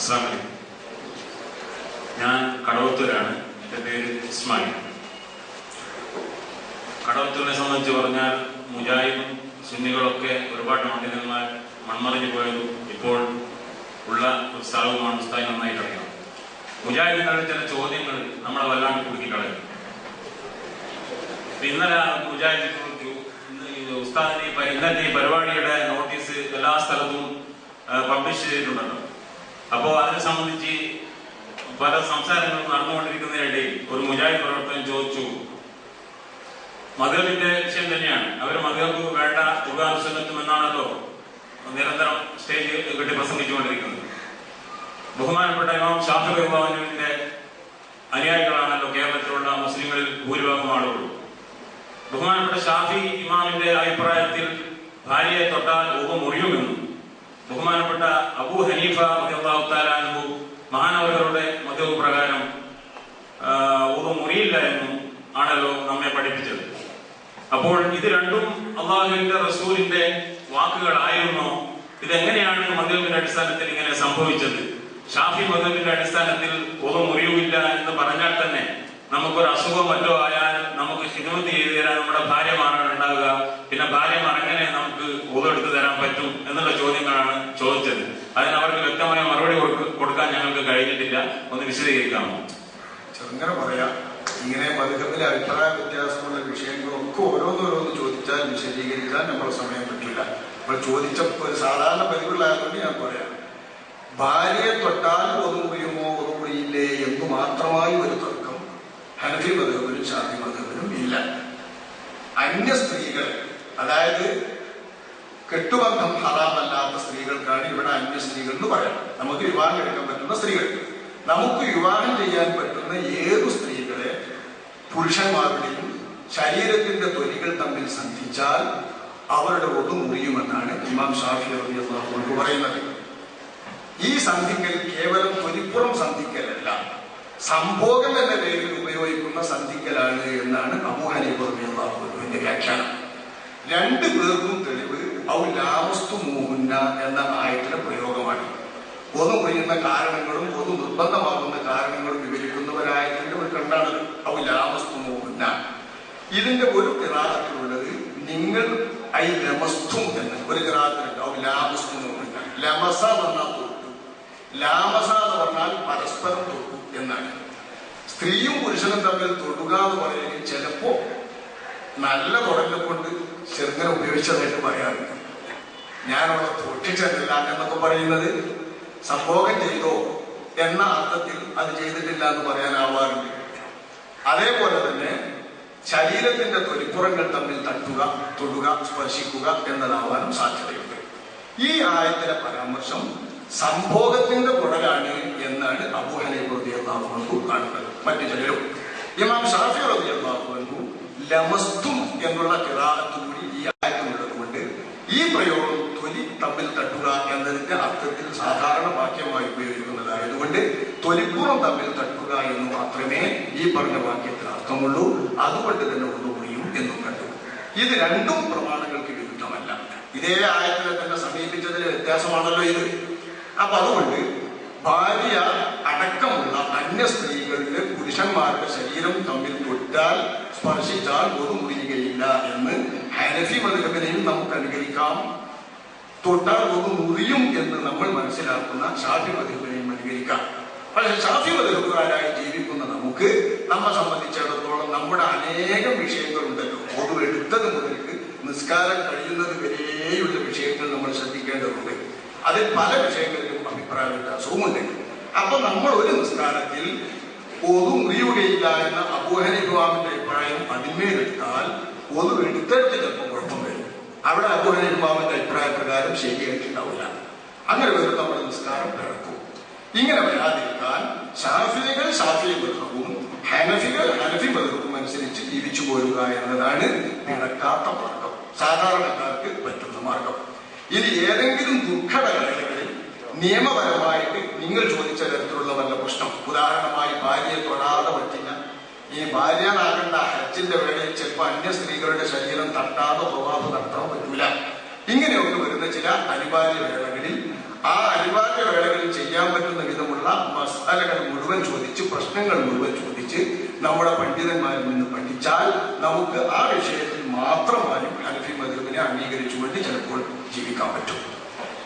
അസ്സലാമു അലൈക്കും. ഞാൻ കടവത്തൂരാണ്. എൻ്റെ പേര് ഇസ്മായിൽ. കടവത്തൂരിനെ സംബന്ധിച്ച് പറഞ്ഞാൽ മുജാഹിദും സുന്നികളൊക്കെ ഒരുപാട് പണ്ഡിതന്മാർ മൺമറിഞ്ഞു പോയതും ഇപ്പോൾ ഉള്ള ഒരു സ്ഥലവുമാണ്. ഉസ്താദ് നന്നായിട്ട് അറിയാം. മുജാഹിദിനുള്ള ചില ചോദ്യങ്ങൾ നമ്മളെ വല്ലാണ്ട് കുടുക്കിക്കളയും. ഇന്നലെ മുജാഹിദ് ഉസ്താദിന്റെ ഇന്നത്തെ ഈ പരിപാടിയുടെ നോട്ടീസ് എല്ലാ സ്ഥലത്തും പബ്ലിഷ് ചെയ്തിട്ടുണ്ടല്ലോ. അപ്പോൾ അതിനെ സംബന്ധിച്ച് പല സംസാരങ്ങളും നടന്നുകൊണ്ടിരിക്കുന്നതിനിടയിൽ ഒരു മുജാഹിദ് പ്രവർത്തകൻ ചോദിച്ചു, മദ്ഹബിന്റെ വിഷയം തന്നെയാണ്, അവർ മദ്ഹബ് വേണ്ട ഖുർആനും എന്നാണല്ലോ നിരന്തരം സ്റ്റേജ് കെട്ടി പ്രസംഗിച്ചുകൊണ്ടിരിക്കുന്നത്. ബഹുമാനപ്പെട്ട ഇമാം ഷാഫി റളിയല്ലാഹുവിന്റെ അനുയായികളാണല്ലോ കേരളത്തിലുള്ള മുസ്ലിങ്ങളിൽ ഭൂരിഭാഗം ആളുകളും. ബഹുമാനപ്പെട്ട ഷാഫി ഇമാമിന്റെ അഭിപ്രായത്തിൽ ഭാര്യയെ തൊട്ടാൽ ഊഹ മുറിയുമെന്നും ബഹുമാനപ്പെട്ട അബൂ ഹനീഫ റളിയല്ലാഹു തആല അൻഹു മഹാനവറുകളുടെ മദ്ഹബ് പ്രകാരം ഊഹ മുറിയില്ല എന്നും ആണല്ലോ നമ്മെ പഠിപ്പിച്ചത്. അപ്പോൾ ഇത് രണ്ടും അള്ളാഹുവിന്റെ റസൂലിന്റെ വാക്കുകളായിരുന്നോ? ഇതെങ്ങനെയാണ് മദ്ഹബിന്റെ അടിസ്ഥാനത്തിൽ ഇങ്ങനെ സംഭവിച്ചത്? ഷാഫി മദ്ഹബിന്റെ അടിസ്ഥാനത്തിൽ ഊഹ മുറിയുമില്ല എന്ന് പറഞ്ഞാൽ തന്നെ നമുക്കൊരു അസുഖം മറ്റോ ആയാൽ നമുക്ക് ഹിദ്മത്ത് ചെയ്തു തരാൻ നമ്മുടെ ഭാര്യമാരാണ് ഉണ്ടാവുക. പിന്നെ ഭാര്യമാർ എങ്ങനെ നമുക്ക് ഊഹ എടുത്തു തരാൻ പറ്റും എന്നുള്ള ചോദ്യങ്ങളാണ് ചോദിച്ചത്. അതിന് അവർക്ക് വ്യക്തമായ മറുപടി കൊടുക്കാൻ ഞങ്ങൾക്ക് കഴിഞ്ഞിട്ടില്ല. ഒന്ന് വിശദീകരിക്കാമോ? ചെറുങ്ങനെ പറയാം. ഇങ്ങനെ മദ്ഹബിലെ അഭിപ്രായ വ്യത്യാസമുള്ള വിഷയങ്ങളൊക്കെ ഓരോന്നോരോന്ന് ചോദിച്ചാൽ വിശദീകരിക്കാൻ നമ്മളെ സമയം പറ്റില്ല. നമ്മൾ ചോദിച്ച ഒരു സാധാരണ പതിവുകളായതുകൊണ്ട് ഞാൻ പറയാം. ഭാര്യയെ തൊട്ടാൽ ഒതുമുറിയുമോ ഒതുമുറിയില്ലേ എന്ന് മാത്രമായി ഒരു തർക്കം ഹനഫി മദ്ഹബിലും ഷാഫി മദ്ഹബിലും ഇല്ല. അന്യ സ്ത്രീകൾ, അതായത് കെട്ടുബന്ധം ഹറാമല്ലാത്ത സ്ത്രീകൾക്കാണ് ഇവിടെ അന്യ സ്ത്രീകൾ എന്ന് പറയാം. നമുക്ക് വിവാഹം കഴിക്കാൻ പറ്റുന്ന സ്ത്രീകൾ, നമുക്ക് വിവാഹം ചെയ്യാൻ പറ്റുന്ന ഏതു സ്ത്രീകളെ പുരുഷന്മാരുടെയും ശരീരത്തിന്റെ തൊലികൾ തമ്മിൽ സന്ധിച്ചാൽ അവരുടെ ഒതു മുറിയുമെന്നാണ് ഇമാം ഷാഫി റളിയല്ലാഹു അൻഹു പറയുന്നത്. ഈ സന്ധിക്കൽ കേവലം തൊലിപ്പുറം സന്ധിക്കലല്ല, സംഭോഗം എന്ന പേരിൽ ഉപയോഗിക്കുന്ന സന്ധിക്കലാണ് എന്നാണ് അബൂ ഹനീഫ റളിയല്ലാഹു അൻഹുവിന്റെ വ്യാഖ്യാനം. രണ്ടു പേർക്കും തെളിവ് ഔ ലാമസ്തുമൂഹുന്ന എന്ന ആയത്തിലെ പ്രയോഗമാണ്. ഒന്നു മുറിയുന്ന കാരണങ്ങളും ഒന്നു നിർബന്ധമാകുന്ന കാരണങ്ങളും വിവരിക്കുന്നവരായതിന്റെ ഒരു കണ്ടാണ് ഔ ലാമസ്തുമൂഹുന്ന. ഇതിന്റെ ഒരു ഖിറാഅത്തിലുള്ളത് നിങ്ങൾ ഐ ലമസ്തും എന്ന് ഒരു ഖിറാഅത്തിലുണ്ട്. ഔ ലാമസ്തുമൂഹുന്ന. ലമസ പറഞ്ഞാൽ തൊട്ടു, ലാമസ എന്ന് പറഞ്ഞാൽ പരസ്പരം തൊട്ടു എന്നാണ്. സ്ത്രീയും പുരുഷനും തമ്മിൽ തൊടുക എന്ന് പറയുന്നത് ചിലപ്പോ നല്ല തുടങ്ങെ കൊണ്ട് ചെറുങ്ങനെ ഉപയോഗിച്ചതായിട്ട് പറയാറുണ്ട്. ഞാനവിടെ തൊട്ടിച്ചല്ല എന്നൊക്കെ പറയുന്നത് സംഭോഗം ചെയ്തോ എന്ന അർത്ഥത്തിൽ അത് ചെയ്തിട്ടില്ല എന്ന് പറയാനാവാറുണ്ട്. അതേപോലെ തന്നെ ശരീരത്തിന്റെ തൊലിപ്പുറങ്ങൾ തമ്മിൽ തട്ടുക, തൊടുക, സ്പർശിക്കുക എന്നതാവാനും സാധ്യതയുണ്ട്. ഈ ആയത്തിലെ പരാമർശം സംഭോഗത്തിന്റെ കുടലാണ് എന്നാണ് അബൂ ഹനീഫ റളിയല്ലാഹു അൻഹു കാണുന്നത്. മറ്റു ചിലരും ഇമാം ഷാഫി റളിയല്ലാഹു അൻഹു ലമസ്തും എന്നുള്ള ഖിറാഅത്ത് കൂടി ഈ ആയത്തിലുള്ളത് കൊണ്ട് ഈ പ്രയോഗം തൊലി തമ്മിൽ തട്ടുക എന്നതിന്റെ അർത്ഥത്തിൽ സാധാരണ വാക്യമായി ഉപയോഗിക്കുന്നതായതുകൊണ്ട് തൊലിപ്പുറം തമ്മിൽ തട്ടുക എന്ന് മാത്രമേ ഈ പറഞ്ഞ വാക്യത്തിന് അർത്ഥമുള്ളൂ. അതുകൊണ്ട് തന്നെ ഒന്നുകൂടിയും എന്നും കണ്ടു. ഇത് രണ്ടും പ്രമാണങ്ങൾക്ക് വിരുദ്ധമല്ല. ഇതേ ആയത്തിനെ തന്നെ സമീപിച്ചതിന് വ്യത്യാസമാണല്ലോ ഇത്. അപ്പൊ അതുകൊണ്ട് ഭാര്യ അടക്കമുള്ള അന്യ സ്ത്രീകളിലെ പുരുഷന്മാരുടെ ശരീരം തമ്മിൽ തൊട്ടാൽ സ്പർശിച്ചാൽ ഒതു മുറിയുകയില്ല എന്ന് ഹനഫി മദ്ഹബിനെയും നമുക്ക് അനുകരിക്കാം. തൊട്ടാൽ ഒതു മുറിയും എന്ന് നമ്മൾ മനസ്സിലാക്കുന്ന ഷാഫി മദ്ഹബിനെയും അനുകരിക്കാം. പക്ഷെ ഷാഫി മദ്ഹബുകാരായി ജീവിക്കുന്ന നമുക്ക് നമ്മെ സംബന്ധിച്ചിടത്തോളം നമ്മുടെ അനേകം വിഷയങ്ങളുണ്ടല്ലോ. ഒതു എടുത്തത് മുതൽക്ക് നിസ്കാരം കഴിയുന്നത് വരെയുള്ള വിഷയങ്ങൾ നമ്മൾ ശ്രദ്ധിക്കേണ്ടതുണ്ട്. അതിൽ പല വിഷയങ്ങളിലും അഭിപ്രായ വ്യത്യാസവുമുണ്ട്. അപ്പൊ നമ്മൾ ഒരു നിസ്കാരത്തിൽ ഒതു മുറിയുകയില്ല എന്ന അബൂ ഹനീഫ ഇമാമിന്റെ അഭിപ്രായം അതിന്മേലെടുത്താൽ ഒതു എടുത്തിട്ട് ചിലപ്പോൾ കുഴപ്പം വരും. അവിടെ അബൂ ഹനീഫ ഇമാമിന്റെ അഭിപ്രായ പ്രകാരം ശരിയായിട്ടുണ്ടാവില്ല. അങ്ങനെ വരും നമ്മുടെ നിസ്കാരം പിഴക്കും. ഇങ്ങനെ വരാതിരിക്കാൻ ഷാഫികൾ ഷാഫി മദ്ഹബും ഹനഫികൾ ഹനഫി മദ്ഹബും അനുസരിച്ച് ജീവിച്ചു പോരുക എന്നതാണ് പിഴക്കാത്ത മാർഗം, സാധാരണക്കാർക്ക് പറ്റുന്ന മാർഗം. ഇനി ഏതെങ്കിലും ദുർഘട വേളകളിൽ നിയമപരമായിട്ട് നിങ്ങൾ ചോദിച്ച തരത്തിലുള്ള വല്ല പ്രശ്നം, ഉദാഹരണമായി ഭാര്യയെ തൊടാതെ പറ്റില്ല, ഈ ഭാര്യനാകേണ്ട ഹജ്ജിന്റെ വേളയിൽ ചിലപ്പോൾ അന്യ സ്ത്രീകളുടെ ശരീരം തട്ടാതെ പ്രവാഹം നടത്താൻ പറ്റൂല, ഇങ്ങനെയൊക്കെ വരുന്ന ചില അനിവാര്യ വേളകളിൽ ആ അനിവാര്യ വേളകളിൽ കാര്യങ്ങളും ചെയ്യാൻ പറ്റുന്ന വിധമുള്ള മസാലകൾ മുഴുവൻ ചോദിച്ച്, പ്രശ്നങ്ങൾ മുഴുവൻ ചോദിച്ച് നമ്മുടെ പണ്ഡിതന്മാരിൽ നിന്ന് പഠിച്ചാൽ നമുക്ക് ആ വിഷയത്തിൽ മാത്രമായും ഹനഫി മദ്ഹബിനെ അംഗീകരിച്ചുകൊണ്ട് ചിലപ്പോൾ ജീവിക്കാൻ പറ്റും.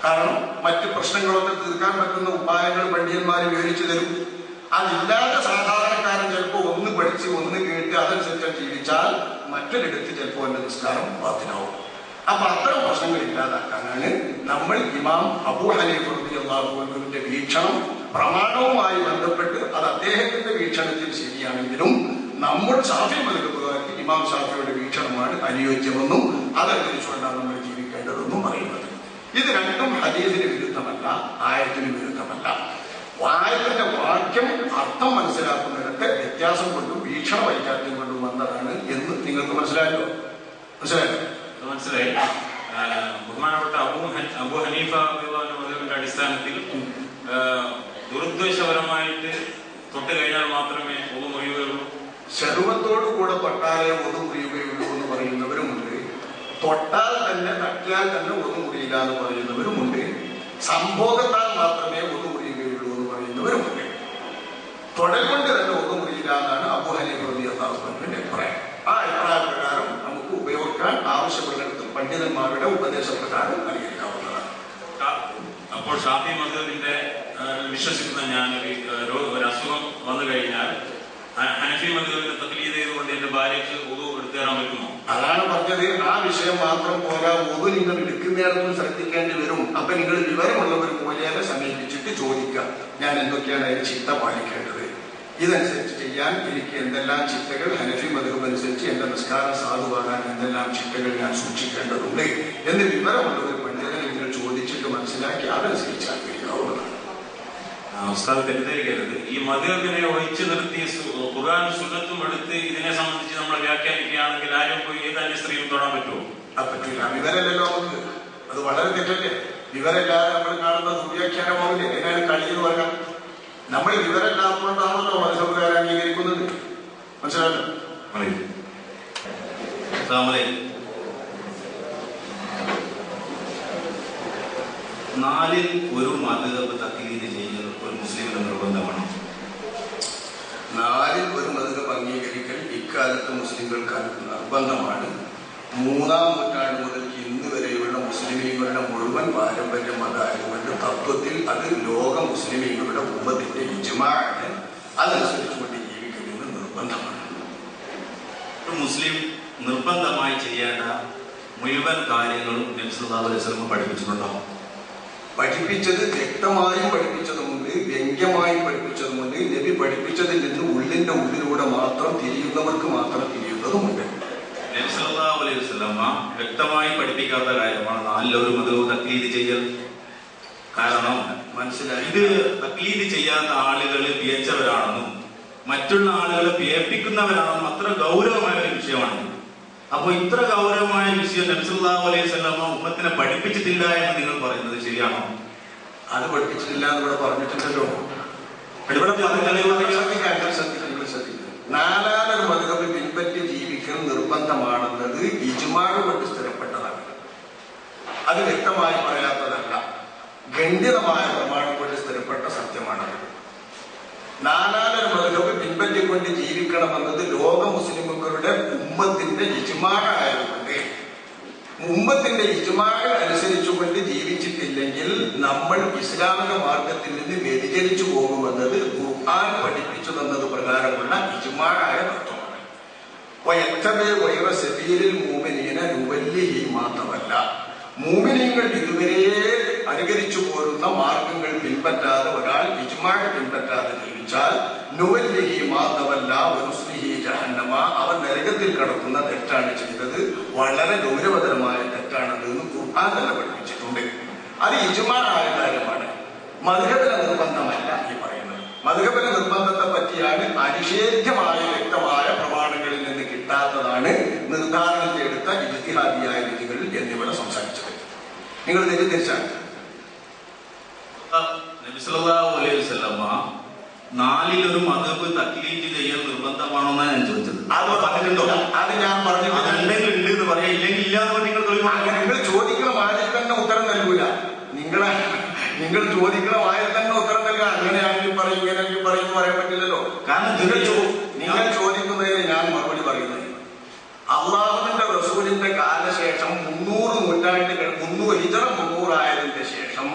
കാരണം മറ്റ് പ്രശ്നങ്ങളൊക്കെ തീർക്കാൻ പറ്റുന്ന ഉപായങ്ങൾ പണ്ഡിതന്മാർ വിവരിച്ചു തരും. അതില്ലാതെ സാധാരണക്കാരൻ ചിലപ്പോൾ ഒന്ന് പഠിച്ച് ഒന്ന് കേട്ട് അതനുസരിച്ച് ജീവിച്ചാൽ മറ്റൊരിടത്ത് ചിലപ്പോൾ എൻ്റെ നിസ്കാരം ബാത്തിലാവും. അപ്പൊ അത്തരം പ്രശ്നങ്ങൾ ഇല്ലാതാക്കാനാണ് നമ്മൾ ഇമാം അബൂ ഹനീഫ റളിയല്ലാഹു അൻഹുവിന്റെ വീക്ഷണം പ്രമാണവുമായി ബന്ധപ്പെട്ട് അത് അദ്ദേഹത്തിന്റെ വീക്ഷണത്തിൽ ശരിയാണെങ്കിലും നമ്മൾ ഷാഫി മദ്ഹബുകാർക്ക് ഇമാം ഷാഫിയുടെ വീക്ഷണമാണ് അനുയോജ്യമെന്നും അതനുസരിച്ചുകൊണ്ടാണ് നമ്മൾ ജീവിക്കേണ്ടതെന്നും പറയുന്നത്. ഇത് രണ്ടും ഹദീസിന് വിരുദ്ധമല്ല, ആയത്തിന് വിരുദ്ധമല്ല. ആയത്തിന്റെ വാക്യം അർത്ഥം മനസ്സിലാക്കുന്നിടത്ത് വ്യത്യാസം കൊണ്ടും വീക്ഷണ വൈചാര്യം കൊണ്ടും വന്നതാണ് എന്ന് നിങ്ങൾക്ക് മനസ്സിലായല്ലോ? മനസ്സിലായി. ബഹുമാനപ്പെട്ട അബൂ ഹനീഫ മദ്ഹബിന്റെ അടിസ്ഥാനത്തിൽ ദുരുദ്ദേശപരമായിട്ട് തൊട്ട് കഴിഞ്ഞാൽ മാത്രമേ ഒതു മുറിയുകയുള്ളൂ. ശർവത്തോടു കൂടെ തൊട്ടാലേ ഒതു മുറിയുകയുള്ളൂ എന്ന് പറയുന്നവരുമുണ്ട്. തൊട്ടാൽ തന്നെ തട്ടിയാൽ തന്നെ ഒതു മുറിയില്ല എന്ന് പറയുന്നവരുമുണ്ട്. സംഭോഗത്താൽ മാത്രമേ ഒതു മുറിയുകയുള്ളൂ എന്ന് പറയുന്നവരുമുണ്ട്. തൊടൽ കൊണ്ട് തന്നെ ഒതു മുറിയില്ല എന്നാണ് അബൂ ഹനീഫ റളിയല്ലാഹു അൻഹുവിന്റെ അഭിപ്രായം. ആ അഭിപ്രായ പ്രകാരം നമുക്ക് ഉപയോഗിക്കാൻ ആവശ്യപ്പെടുന്നിടത്ത് പണ്ഡിതന്മാരുടെ ഉപദേശപ്രകാരം അനുകരിക്കാവുന്നതാണ്. അപ്പോൾ ഷാഫി മദ്ഹബിന്റെ വിശ്വസിക്കുന്ന ഞാൻ ഒരു അസുഖം വന്നു കഴിഞ്ഞാൽ ഹനഫി മദ്ഹബിനെ തഖ്ലീദ് ചെയ്തുകൊണ്ട് എന്റെ ഭാര്യയ്ക്ക് വുദു എടുത്തു തരാൻ പറ്റുമോ? അതാണ് പറഞ്ഞത്. ആ വിഷയം മാത്രം പോരാ, വുദു നിങ്ങൾ എടുക്കുന്നിടത്തും ശ്രദ്ധിക്കേണ്ടി വരും. അപ്പൊ നിങ്ങൾ വിവരമുള്ളവർ മൂലയെ സമീപിച്ചിട്ട് ചോദിക്കാം, ഞാൻ എന്തൊക്കെയാണ് അതിന് ചിട്ട പാലിക്കേണ്ടത്, ഇതനുസരിച്ച് ചെയ്യാൻ എനിക്ക് എന്തെല്ലാം ചിട്ടകൾ ഹനഫി മദ്ഹബ് അനുസരിച്ച് എന്റെ നിസ്കാരം സാധുവാകാൻ എന്തെല്ലാം ചിട്ടകൾ ഞാൻ സൂക്ഷിക്കേണ്ടതുണ്ട് എന്ന് വിവരമുള്ളവർ പണ്ഡിതനെ നിങ്ങൾ ചോദിച്ചിട്ട് മനസ്സിലാക്കി അതനുസരിച്ച് ആഗ്രഹിക്കാവുന്നതാണ്. ഉസ്താദ് തെറ്റിദ്ധരിക്കരുത്. ഈ മദ്ഹബിനെ ഒഴിച്ചു നിർത്തി ഖുർആൻ സുന്നത്തും എടുത്ത് ഇതിനെ സംബന്ധിച്ച് നമ്മൾ വ്യാഖ്യാനിക്കുകയാണെങ്കിൽ ആരും പോയി ഏത് അന്യ സ്ത്രീയും തൊടാൻ പറ്റുമോ? അത് പറ്റില്ല. വിവരമല്ലല്ലോ നമുക്ക്. അത് വളരെ തെറ്റല്ലേ? വിവരമില്ലാതെ നമ്മൾ കാണുന്ന ദുർവ്യാഖ്യാനമാവില്ലേ? അതിനാണ് കളി എന്ന് പറയാം. നമ്മൾ വിവരമില്ലാത്തതുകൊണ്ടാണല്ലോ മദ്ഹബുകാരെ അംഗീകരിക്കുന്നത്. മനസ്സിലായല്ലോ? നാലിൽ ഒരു മദ്ഹബ് തഖ്ലീദ് ചെയ്യുന്നത് ഒരു മുസ്ലിമിന്റെ നിർബന്ധമാണ്. നാലിൽ ഒരു മദ്ഹബ് അംഗീകരിക്കൽ ഇക്കാലത്ത് മുസ്ലിങ്ങൾക്ക് നിർബന്ധമാണ്. 3-ാം നൂറ്റാണ്ട് മുതൽ ഇന്ന് വരെയുള്ള മുസ്ലിമീങ്ങളുടെ മുഴുവൻ പാരമ്പര്യം അതായതുകൊണ്ട് തത്വത്തിൽ അത് ലോക മുസ്ലിമീങ്ങളുടെ ഉമ്മത്തിന്റെ ഇജ്മാഅാണ്. അതനുസരിച്ചുകൊണ്ട് ജീവിക്കുന്നത് നിർബന്ധമാണ്. ഒരു മുസ്ലിം നിർബന്ധമായി ചെയ്യേണ്ട മുഴുവൻ കാര്യങ്ങളും നബി സല്ലല്ലാഹു അലൈഹി വസല്ലം പഠിപ്പിച്ചിട്ടുണ്ടോ? പഠിപ്പിച്ചത് വ്യക്തമായും പഠിപ്പിച്ചതുമുണ്ട്, വ്യംഗ്യമായും പഠിപ്പിച്ചതുമുണ്ട്. നബി പഠിപ്പിച്ചതിൽ നിന്ന് ഉള്ളിന്റെ ഉള്ളിലൂടെ മാത്രം തിരിയുന്നവർക്ക് മാത്രം തിരിയുന്നതുമുണ്ട്. നബി സല്ലല്ലാഹു അലൈഹി വസല്ലം വ്യക്തമായി പഠിപ്പിക്കാത്ത കാര്യമാണ് നാലിലൊരു മദ്ഹബ് തഖ്ലീദ് ചെയ്യൽ. കാരണം മനസ്സിലായി, ഇത് തഖ്ലീദ് ചെയ്യാത്ത ആളുകൾ പിയച്ചവരാണെന്നും മറ്റുള്ള ആളുകളെ പിയപ്പിക്കുന്നവരാണെന്നും അത്ര ഗൗരവമായ ഒരു വിഷയമാണ്. അപ്പൊ ഇത്ര ഗൗരവമായ വിഷയം നബി സല്ലല്ലാഹു അലൈഹി വസല്ലം ഉമ്മത്തിനെ പഠിപ്പിച്ചിട്ടില്ല എന്ന് നിങ്ങൾ പറയുന്നത് ശരിയാണോ? അത് പഠിപ്പിച്ചിട്ടില്ല എന്ന് ഇവിടെ പറഞ്ഞിട്ടുണ്ടല്ലോ. നാലാലൊരു മദ്ഹബ് പിൻപറ്റി ജീവിക്കൽ നിർബന്ധമാണെന്നത് ഇജ്മാഅ് കൊണ്ട് സ്ഥിരപ്പെട്ടതാണ്. അത് വ്യക്തമായി പറയാത്തതല്ല, ഖണ്ഡിതമായ പ്രമാണം കൊണ്ട് സ്ഥിരപ്പെട്ട സത്യമാണത്. നാലാലൊരു മദ്ഹബ് പിൻപറ്റിക്കൊണ്ട് ജീവിക്കണമെന്നത് ലോക മുസ്ലിമുകളുടെ ഉമ്മത്തിന്റെ ഇജ്മാഅ് ആയതുകൊണ്ട് ഉമ്മത്തിന്റെ ഇജ്മാഅ് അനുസരിച്ചുകൊണ്ട് ജീവിച്ചിട്ടില്ലെങ്കിൽ നമ്മൾ ഇസ്ലാമിക മാർഗത്തിൽ നിന്ന് വ്യതിചലിച്ചു പോകുമെന്നത് ഖുർആൻ പഠിപ്പിച്ചു തന്നത് പ്രകാരമുള്ള ഇജ്മാഅായ തത്വമാണ്. മാത്രമല്ല, മൂമിനീങ്ങൾ ഇതുവരെ അനുകരിച്ചു പോരുന്ന മാർഗങ്ങൾ പിൻപറ്റാതെ ഒരാൾ ഇജ്മാഅ് പിൻപറ്റാതെ ജീവിച്ചാൽ നുവല്ലിഹി മാതവല്ല വനുസ്ലിഹി ജഹന്നമ, അവൻ നരകത്തിൽ കടക്കുന്ന തെറ്റാണ് ചെയ്തത്, വളരെ ഗൗരവതരമായ തെറ്റാണത് എന്ന് ഖുർആൻ തന്നെ പഠിപ്പിച്ചിട്ടുണ്ട്. അത് ഇജ്മാഅായ കാര്യമാണ്, മദ്ഹബിലെ നിർബന്ധമല്ല ഈ പറയുന്നത്. മദ്ഹബിലെ നിർബന്ധത്തെ പറ്റിയാണ് അനിഷേധ്യമായ വ്യക്തമായ പ്രമാണങ്ങളിൽ നിന്ന് കിട്ടാത്തതാണ് നിർദ്ധാരണം ചെയ്തെടുത്ത ഇജ്തിഹാദിയായ രീതികൾ എന്നിവിടെ സംസാരിച്ചത്. നിങ്ങൾ തെറ്റിദ്ധരിച്ചാണ്. നബി സല്ലല്ലാഹു അലൈഹി വസല്ലം നാലിലൊരു മദ്ഹബ് തഖ്ലീദ് ചെയ്യൽ നിർബന്ധമാണെന്നാണ് ഞാൻ ചോദിച്ചത്. അത് പറഞ്ഞിട്ടുണ്ടോ? അത് ഞാൻ പറഞ്ഞിട്ടുണ്ട്. അതുണ്ടെങ്കിൽ ഉണ്ട് എന്ന് പറയാം, ഇല്ലെങ്കിൽ ഇല്ല എന്ന് നിങ്ങൾ നിങ്ങൾ ചോദിക്കുന്ന മാതിരി തന്നെ ഉത്തരം നൽകൂല. നിങ്ങൾ ചോദിക്കണ വായിൽ തന്നെ ഉത്തരം നൽകാം. അങ്ങനെയാണെങ്കിൽ പറയും, ഇങ്ങനെയാണെങ്കിൽ പറയും, പറയാൻ പറ്റില്ലല്ലോ. കാരണം നിങ്ങൾ ചോദിക്കുന്നതിന് ഞാൻ മറുപടി പറയുന്നത്, അള്ളാഹുവിന്റെ റസൂലിന്റെ കാലശേഷം 300 നൂറ്റാണ്ടുകൾ 300 ആയതിന്റെ ശേഷം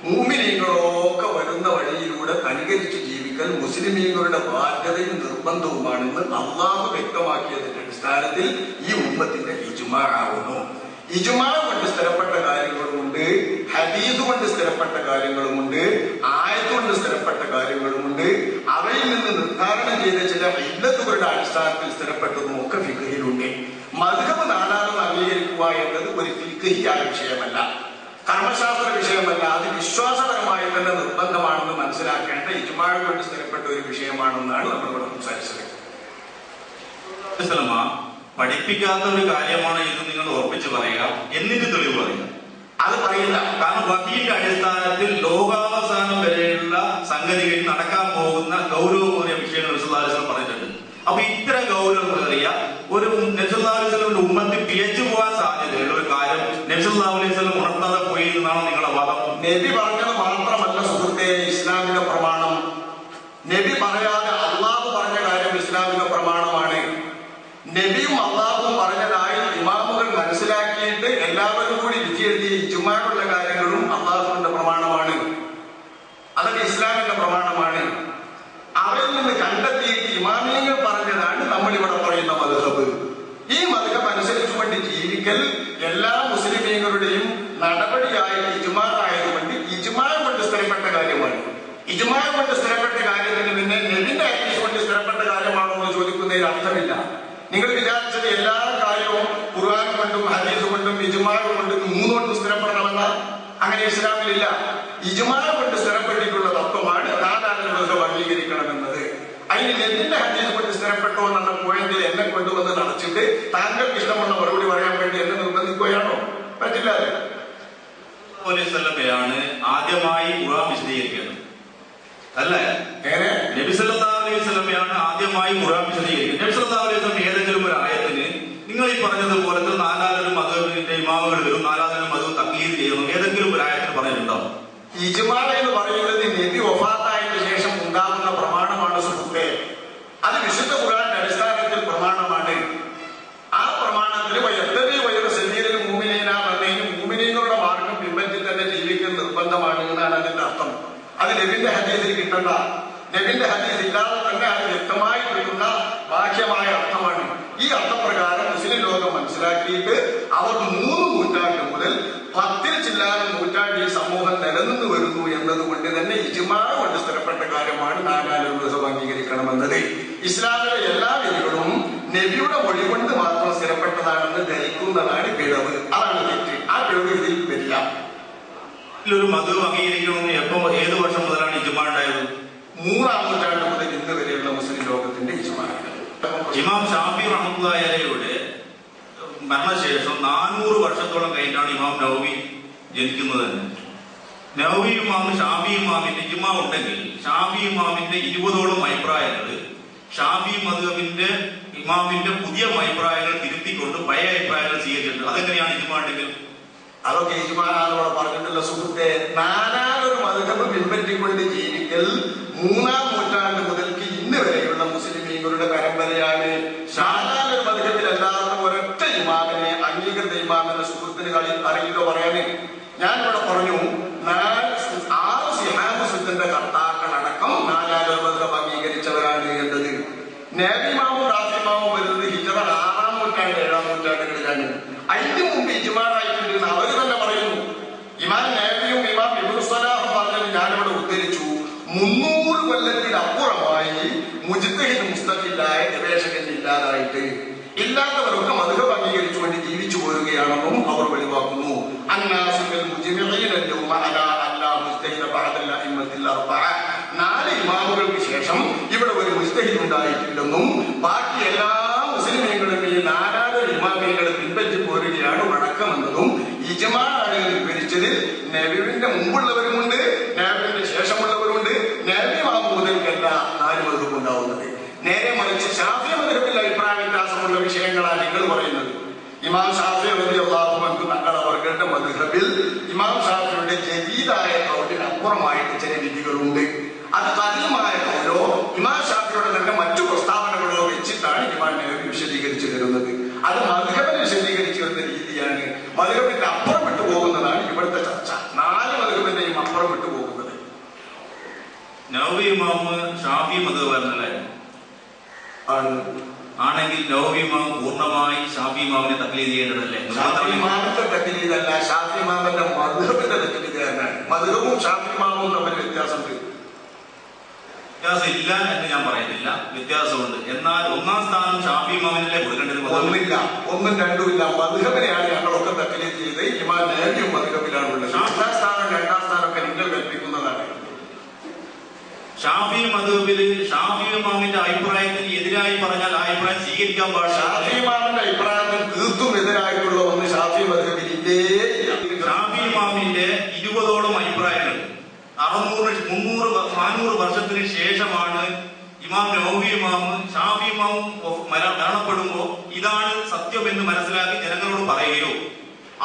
മുഅ്മിനീങ്ങളൊക്കെ വരുന്ന വഴിയിലൂടെ അനുകരിച്ച് ജീവിക്കൽ മുസ്ലിമീങ്ങളുടെ ബാധ്യതയും നിർബന്ധവുമാണെന്ന് അള്ളാഹു വ്യക്തമാക്കിയതിന്റെ അടിസ്ഥാനത്തിൽ ഈ ഉമ്മത്തിന്റെ ഇജ്മാ ആവുന്നു. ഇജ്മാ കൊണ്ട് സ്ഥിരപ്പെട്ട കാര്യങ്ങളുമുണ്ട്, ഹദീസ് കൊണ്ട് സ്ഥിരപ്പെട്ട കാര്യങ്ങളുമുണ്ട്, ആയത്ത് കൊണ്ട് സ്ഥിരപ്പെട്ട കാര്യങ്ങളുമുണ്ട്. അവയിൽ നിന്ന് നിർദ്ധാരണം ചെയ്ത ചില ഇല്ലത്തുകളുടെ അടിസ്ഥാനത്തിൽ സ്ഥിരപ്പെട്ടതും ഒക്കെ ഫിഖഹിലുണ്ട്. മദ്ഹബ് നാലാണെന്ന് അംഗീകരിക്കുക എന്നത് ഒരു ഫിഖഹിയായ വിഷയമല്ല, കർമ്മശാസ്ത്ര വിഷയമല്ല. അത് വിശ്വാസപരമായി തന്നെ നിർബന്ധമാണെന്ന് മനസ്സിലാക്കേണ്ട ഇജ്മാ കൊണ്ട് സ്ഥിരപ്പെട്ട ഒരു വിഷയമാണെന്നാണ് നമ്മളിവിടെ സംസാരിച്ചത്. പഠിപ്പിക്കാത്ത ഒരു കാര്യമാണ് ഇത് നിങ്ങൾ ഉറപ്പിച്ച് പറയുക, എന്നിട്ട് തെളിവ് പറയുക. അത് പറയില്ല. കാരണം വഹീന്റെ അടിസ്ഥാനത്തിൽ ലോകാവസാനം വരെയുള്ള സംഗതികളിൽ നടക്കാൻ പോകുന്ന ഗൗരവമേറിയ വിഷയങ്ങൾ റസൂലുള്ളാഹി സ്വല്ലല്ലാഹു അലൈഹി വസല്ലം പറഞ്ഞിട്ടുണ്ട്. അപ്പൊ ഇത്തരം ഗൗരവമേറിയ ഒരു നബി സല്ലല്ലാഹു അലൈഹി വസല്ലമിന്റെ ഉമ്മത്തിൽ പിഴച്ചു പോകാൻ സാധ്യതയുള്ള ഒരു കാര്യം നബി സല്ലല്ലാഹു അലൈഹി വസല്ലം ഉണർത്താതെ പോയി എന്നാണ് നിങ്ങളുടെ വാദം. നബി പറഞ്ഞത് മാത്രമല്ല സുഹൃത്തെ ഇസ്ലാമിക പ്രമാണം. നബി പറയാതെ അള്ളാഹു പറഞ്ഞ കാര്യം ഇസ്ലാമിക പ്രമാണമാണ്. നബിയും അള്ളാഹുവും പറഞ്ഞതായി ഇമാമുകൾ മനസ്സിലാക്കിയിട്ട് എല്ലാവരും കൂടി വിധി എഴുതിയ ഇജ്മാഉള്ള കാര്യങ്ങളും അള്ളാഹുവിന്റെ പ്രമാണമാണ്. അതൊക്കെ ഇസ്ലാമിന്റെ പ്രമാണമാണ്. അവരിൽ നിന്ന് കണ്ടെത്തിയിട്ട് ഇമാമിയങ്ങൾ പറഞ്ഞതാണ് നമ്മളിവിടെ പറയുന്ന മദ്ഹബ്. ഈ മദ്ഹബ് അനുസരിച്ചുകൊണ്ട് ജീവിക്കൽ എല്ലാ മുസ്ലിമീങ്ങളുടെയും നടപടിയായിട്ട് ഇജ്മാ ആയതുകൊണ്ട് ഇജ്മാ കൊണ്ട് സ്ഥിരപ്പെട്ട കാര്യമാണ്. ഇജ്മാ കൊണ്ട് സ്ഥിരപ്പെട്ട കാര്യത്തിന് പിന്നെ നബിന്റെ ഹദീസ് കൊണ്ട് സ്ഥിരപ്പെട്ട കാര്യമാണോ എന്ന് ചോദിക്കുന്നതിൽ അർത്ഥമില്ല. നിങ്ങൾ വിചാരിച്ചത് എല്ലാ കാര്യവും ഖുർആൻ കൊണ്ടും ഹദീസ് കൊണ്ടും ഇജ്മാ കൊണ്ടും 3 കൊണ്ട് സ്ഥിരപ്പെടണമെന്ന അങ്ങനെ ഇസ്ലാമിലില്ല. ഇജ്മാ കൊണ്ട് സ്ഥിരപ്പെട്ടിട്ടുള്ള തത്വമാണ് നാലാളുകൾ അംഗീകരിക്കണമെന്നത്. അതിന് നബിന്റെ ഹദീസ് കൊണ്ട് സ്ഥിരപ്പെട്ടോ എന്നുള്ള പോയിന്റിൽ എന്നെ കൊണ്ടുവന്ന് നടച്ചിട്ട് താങ്കൾക്ക് ഇഷ്ടമുള്ള മറുപടി പറയാൻ വേണ്ടി എന്നെ നിർബന്ധിക്കുകയാണോ? പറ്റില്ല. ാണ് ആദ്യമായി ഖുർആൻ വിശദീകരിക്കുന്നത് അല്ലേ? നബി സല്ലല്ലാഹു അലൈഹി വസല്ലമയാണ് ആദ്യമായി ഖുർആൻ വിശദീകരിക്കുന്നത്. നബി സല്ലല്ലാഹു അലൈഹി വസല്ലം ഏതെങ്കിലും ഒരു ആയത്തിന് നിങ്ങൾ ഈ പറഞ്ഞതുപോലത്തെ 4 മദ്ഹബിന്റെ ഇമാമുകൾ വരും, 4 മദ്ഹബ് തഖ്ലീദ് ചെയ്യണം, ഏതെങ്കിലും ഒരു ആയത്തിന് പറഞ്ഞിട്ടുണ്ടോ? ഇജ്മാ എന്ന് പറയുന്നത് നബി വഫാത്തായതിനു ശേഷം ഉണ്ടാകുന്ന പ്രമാണമാണ് സുഹൃത്തെ. അത് വിശുദ്ധ ഖുർആന്റെ അടിസ്ഥാനത്തിൽ പ്രമാണമാണ്. ആ പ്രമാണത്തിൽ മുഅ്മിനീങ്ങളുടെ മാർഗം പിൻപറ്റി തന്നെ ജീവിക്കൽ നിർബന്ധമാണ് എന്നാണ് അതിന്റെ അർത്ഥം. അത് നബിന്റെ ഹദീസിൽ കിട്ടണ്ട. നബിന്റെ ഹദീസ് ഇല്ലാതെ തന്നെ അത് വ്യക്തമായി കിട്ടുന്ന ബാഹ്യമായ അർത്ഥമാണ്. ഈ അർത്ഥപ്രകാരം മുസ്ലിം ലോകം മനസ്സിലാക്കിയിട്ട് അവർ 3 നൂറ്റാണ്ട് മുതൽ 10 ചില്ലാനും നൂറ്റാണ്ട് ഈ സമൂഹം നിലനിന്ന് വരുന്നു എന്നതുകൊണ്ട് തന്നെ ഇജ്മാ കൊണ്ട് സ്ഥിരപ്പെട്ട കാര്യമാണ് 4 ദിവസം അംഗീകരിക്കണമെന്നത്. ഇസ്ലാമിലെ എല്ലാ വിധികളും നബിയുടെ മൊഴി കൊണ്ട് മാത്രം സ്ഥിരപ്പെട്ടതാണെന്ന് ധരിക്കുന്നതാണ് പിഴവ്. അതാണ് തെറ്റ്. ആ പിഴവ് ഇതിൽ വരില്ല. ഒരു മദ്ഹബ് അംഗീകരിക്കണമെന്ന് എപ്പം ഏത് വർഷം മുതലാണ് ഇജ്മാ ഉണ്ടായത്? 3-ാം നൂറ്റാണ്ട് മുതൽ ഇന്ന് വരെയുള്ള മുസ്ലിം ലോകത്തിന്റെ ഇജ്മാ. ഇമാം ഷാഫി റഹ്മത്തുള്ളാഹി അലൈഹിയുടെ മരണശേഷം 400 വർഷത്തോളം കഴിഞ്ഞാണ് ഇമാം നവവി ജനിക്കുന്നത് തന്നെ. നവവി ഇമാമും ഷാഫി ഇമാമിന്റെ ഇജ്മാ ഉണ്ടെങ്കിൽ ഷാഫി ഇമാമിന്റെ 20ഓളം അഭിപ്രായങ്ങൾ ഷാഫി മദ്ഹബിന്റെ ഇമാമിന്റെ പുതിയ അഭിപ്രായങ്ങൾ തിരുത്തിക്കൊണ്ട് പഴയ അഭിപ്രായങ്ങൾ സ്വീകരിച്ചിട്ടുണ്ട്. അതെങ്ങനെയാണ് ഇജ്മാ ഉണ്ടെങ്കിൽ? അതൊക്കെ ഇജ്മാനോട് പറഞ്ഞിട്ടുള്ള സുഹൃത്തെ. 4 മദ്ഹബ് പിൻപറ്റിക്കൊണ്ട് ജീവിക്കൽ 3-ാം നൂറ്റാണ്ട് മുതൽക്ക് ഇന്ന് വരെയുള്ള മുസ്ലിമീങ്ങളുടെ പരമ്പരയാണ്. 4 മദ്ഹബിലല്ലാത്ത ഒരൊറ്റ ഇമാമിനെ അംഗീകൃത ഇമാമെന്ന സുഹൃത്തിന് അറിയില്ലോ പറയാന്. ഞാനിവിടെ പറഞ്ഞു 6 സിഹാബ് സുന്നത്തിന്റെ കർത്താക്കളടക്കം 4 മദ്ഹബ് അംഗീകരിച്ചവരാണ് എന്നത്. നബിമാവും റാഫിമാവും വരുന്നത് ഹിജ്റ 6-ാം നൂറ്റാണ്ട് 7-ാം നൂറ്റാണ്ടുകളിലാണ്. അതിന് മുമ്പ് ഇജ്മാനായിട്ടുണ്ട് അവർ തന്നെ പറയുന്നു. ഇമാം നബിയും ഇമാം ഇബ്നു സലാഹും പറഞ്ഞത് ഞാനിവിടെ ഉദ്ധരിച്ചു. 300 കൊല്ലത്തിനപ്പുറമായി മുജ്തഹിദ് മുസ്തഖില്ലായ ഗവേഷകൻ ഇല്ലാതായിട്ട് ഇല്ലാത്തവരൊക്കെ മദ്ഹബ് അംഗീകരിച്ചുകൊണ്ട് ജീവിച്ചു പോരുകയാണെന്നും അവർ വെളിവാക്കുന്നു. അന്നാസുൽ മുജ്മിഈന അൽ-യൗമ അലാ അല്ലാ മുജ്തഹിദ ബഅദൽ അഇമ്മത്തിൽ അർബഅ. 4 ഇമാമുകൾക്ക് ശേഷം ഇവിടെ ഒരു മുജ്തഹിദ് ഉണ്ടായിട്ടില്ലെന്നും ബാക്കി എല്ലാ മുസ്ലിമീങ്ങളും ഈ 4 ഇമാമികളെ പിൻപറ്റി പോരുകയാണ് വഴക്കമെന്നതും ഇജ്മാ ആണ് വിവരിച്ചതിൽ നബിയുടെ മുമ്പുള്ളവരുമുണ്ട്, നബിയുടെ ശേഷമുള്ളവരുണ്ട്. നബി ഇമാം മുതൽക്കല്ല 4 മദ്ഹബ് ഉണ്ടാവുന്നത്. നേരെ മറിച്ച് ഷാഫി മദ്ഹബിൽ അഭിപ്രായ വ്യത്യാസമുള്ള വിഷയങ്ങളാണ് നിങ്ങൾ പറയുന്നത്. ഇമാം ഷാഫി റളിയല്ലാഹു അൻഹു തങ്ങളുടെ വർഗ്ഗത്തെ മദ്ഹബിൽ ഇമാം ഷാഫിയുടെ ജദീദായ കൗലിന് കതീമായിട്ട് ചില വിധികളുണ്ട്. അത് കതീമായ കൗലോ ഇമാം ഷാഫിയുടെ തന്നെ മറ്റു പ്രസ്താവനകളോ വെച്ചിട്ടാണ് ഇമാം നബവി വിശദീകരിച്ചു തരുന്നത്. അത് മദ്ഹബിനെ വിശദീകരിച്ചു വരുന്ന രീതിയാണ്. മദ്ഹബിന്റെ അപ്പുറം വിട്ടു പോകുന്നതാണ് ഇവിടുത്തെ ചർച്ച. 4 മദ്ഹബിന്റെയും അപ്പുറം വിട്ടു പോകുന്നത്. നവവി ഇമാം ഷാഫി മദ്ഹബല്ലേ ആണെങ്കിൽ നവവി ഇമാം പൂർണ്ണമായി ഷാഫി ഇമാമിനെ തഖ്ലീദ് ചെയ്യേണ്ടതല്ലേ? ഷാഫി ഇമാമിന്റെ തഖ്ലീദല്ല, ഷാഫി ഇമാമിന്റെ മദ്ഹബിന്റെ തഖ്ലീദ് തന്നെയാണ്. മദ്ഹബും ഷാഫി ഇമാമും തമ്മിൽ വ്യത്യാസമുണ്ട്. വ്യത്യാസം ഇല്ല എന്ന് ഞാൻ പറയുന്നില്ല, വ്യത്യാസമുണ്ട്. എന്നാൽ ഒന്നാം സ്ഥാനം ഷാഫി ഇമാമിനല്ലേ കൊടുക്കേണ്ടത്? ഒന്നില്ല, ഒന്നും രണ്ടുമില്ല. മദ്ഹബിനെയാണ് ഞങ്ങളൊക്കെ തഖ്ലീദ് ചെയ്ത്. ഇമാം നബവിയും മദ്ഹബിലാണുള്ളത്. ഒന്നാം സ്ഥാനം 2ാം സ്ഥാനമൊക്കെ നിങ്ങൾ കൽപ്പിക്കുന്നതാണ്. ഷാഫി മദ്ഹബിൽ ഷാഫി ഇമാമിന്റെ അഭിപ്രായത്തിന് എതിരായി പറഞ്ഞാൽ ആ അഭിപ്രായം സ്വീകരിക്കാൻ പാടില്ല. ഷാഫി ഇമാമിന്റെ അഭിപ്രായത്തിന് തീർത്തും എതിരായിട്ടുള്ള ഒന്ന് ഷാഫി മദ്ഹബിൽ ഇല്ലേ. ഷാഫി ഇമാമിന്റെ 20ഓളം അഭിപ്രായങ്ങൾ 400 വർഷത്തിന് ശേഷമാണ് ഇമാം നവവി ഇമാം ഷാഫി ഇമാമും മരണപ്പെടുമ്പോ ഇതാണ് സത്യം എന്ന് മനസ്സിലാക്കി ജനങ്ങളോട് പറയുകയോ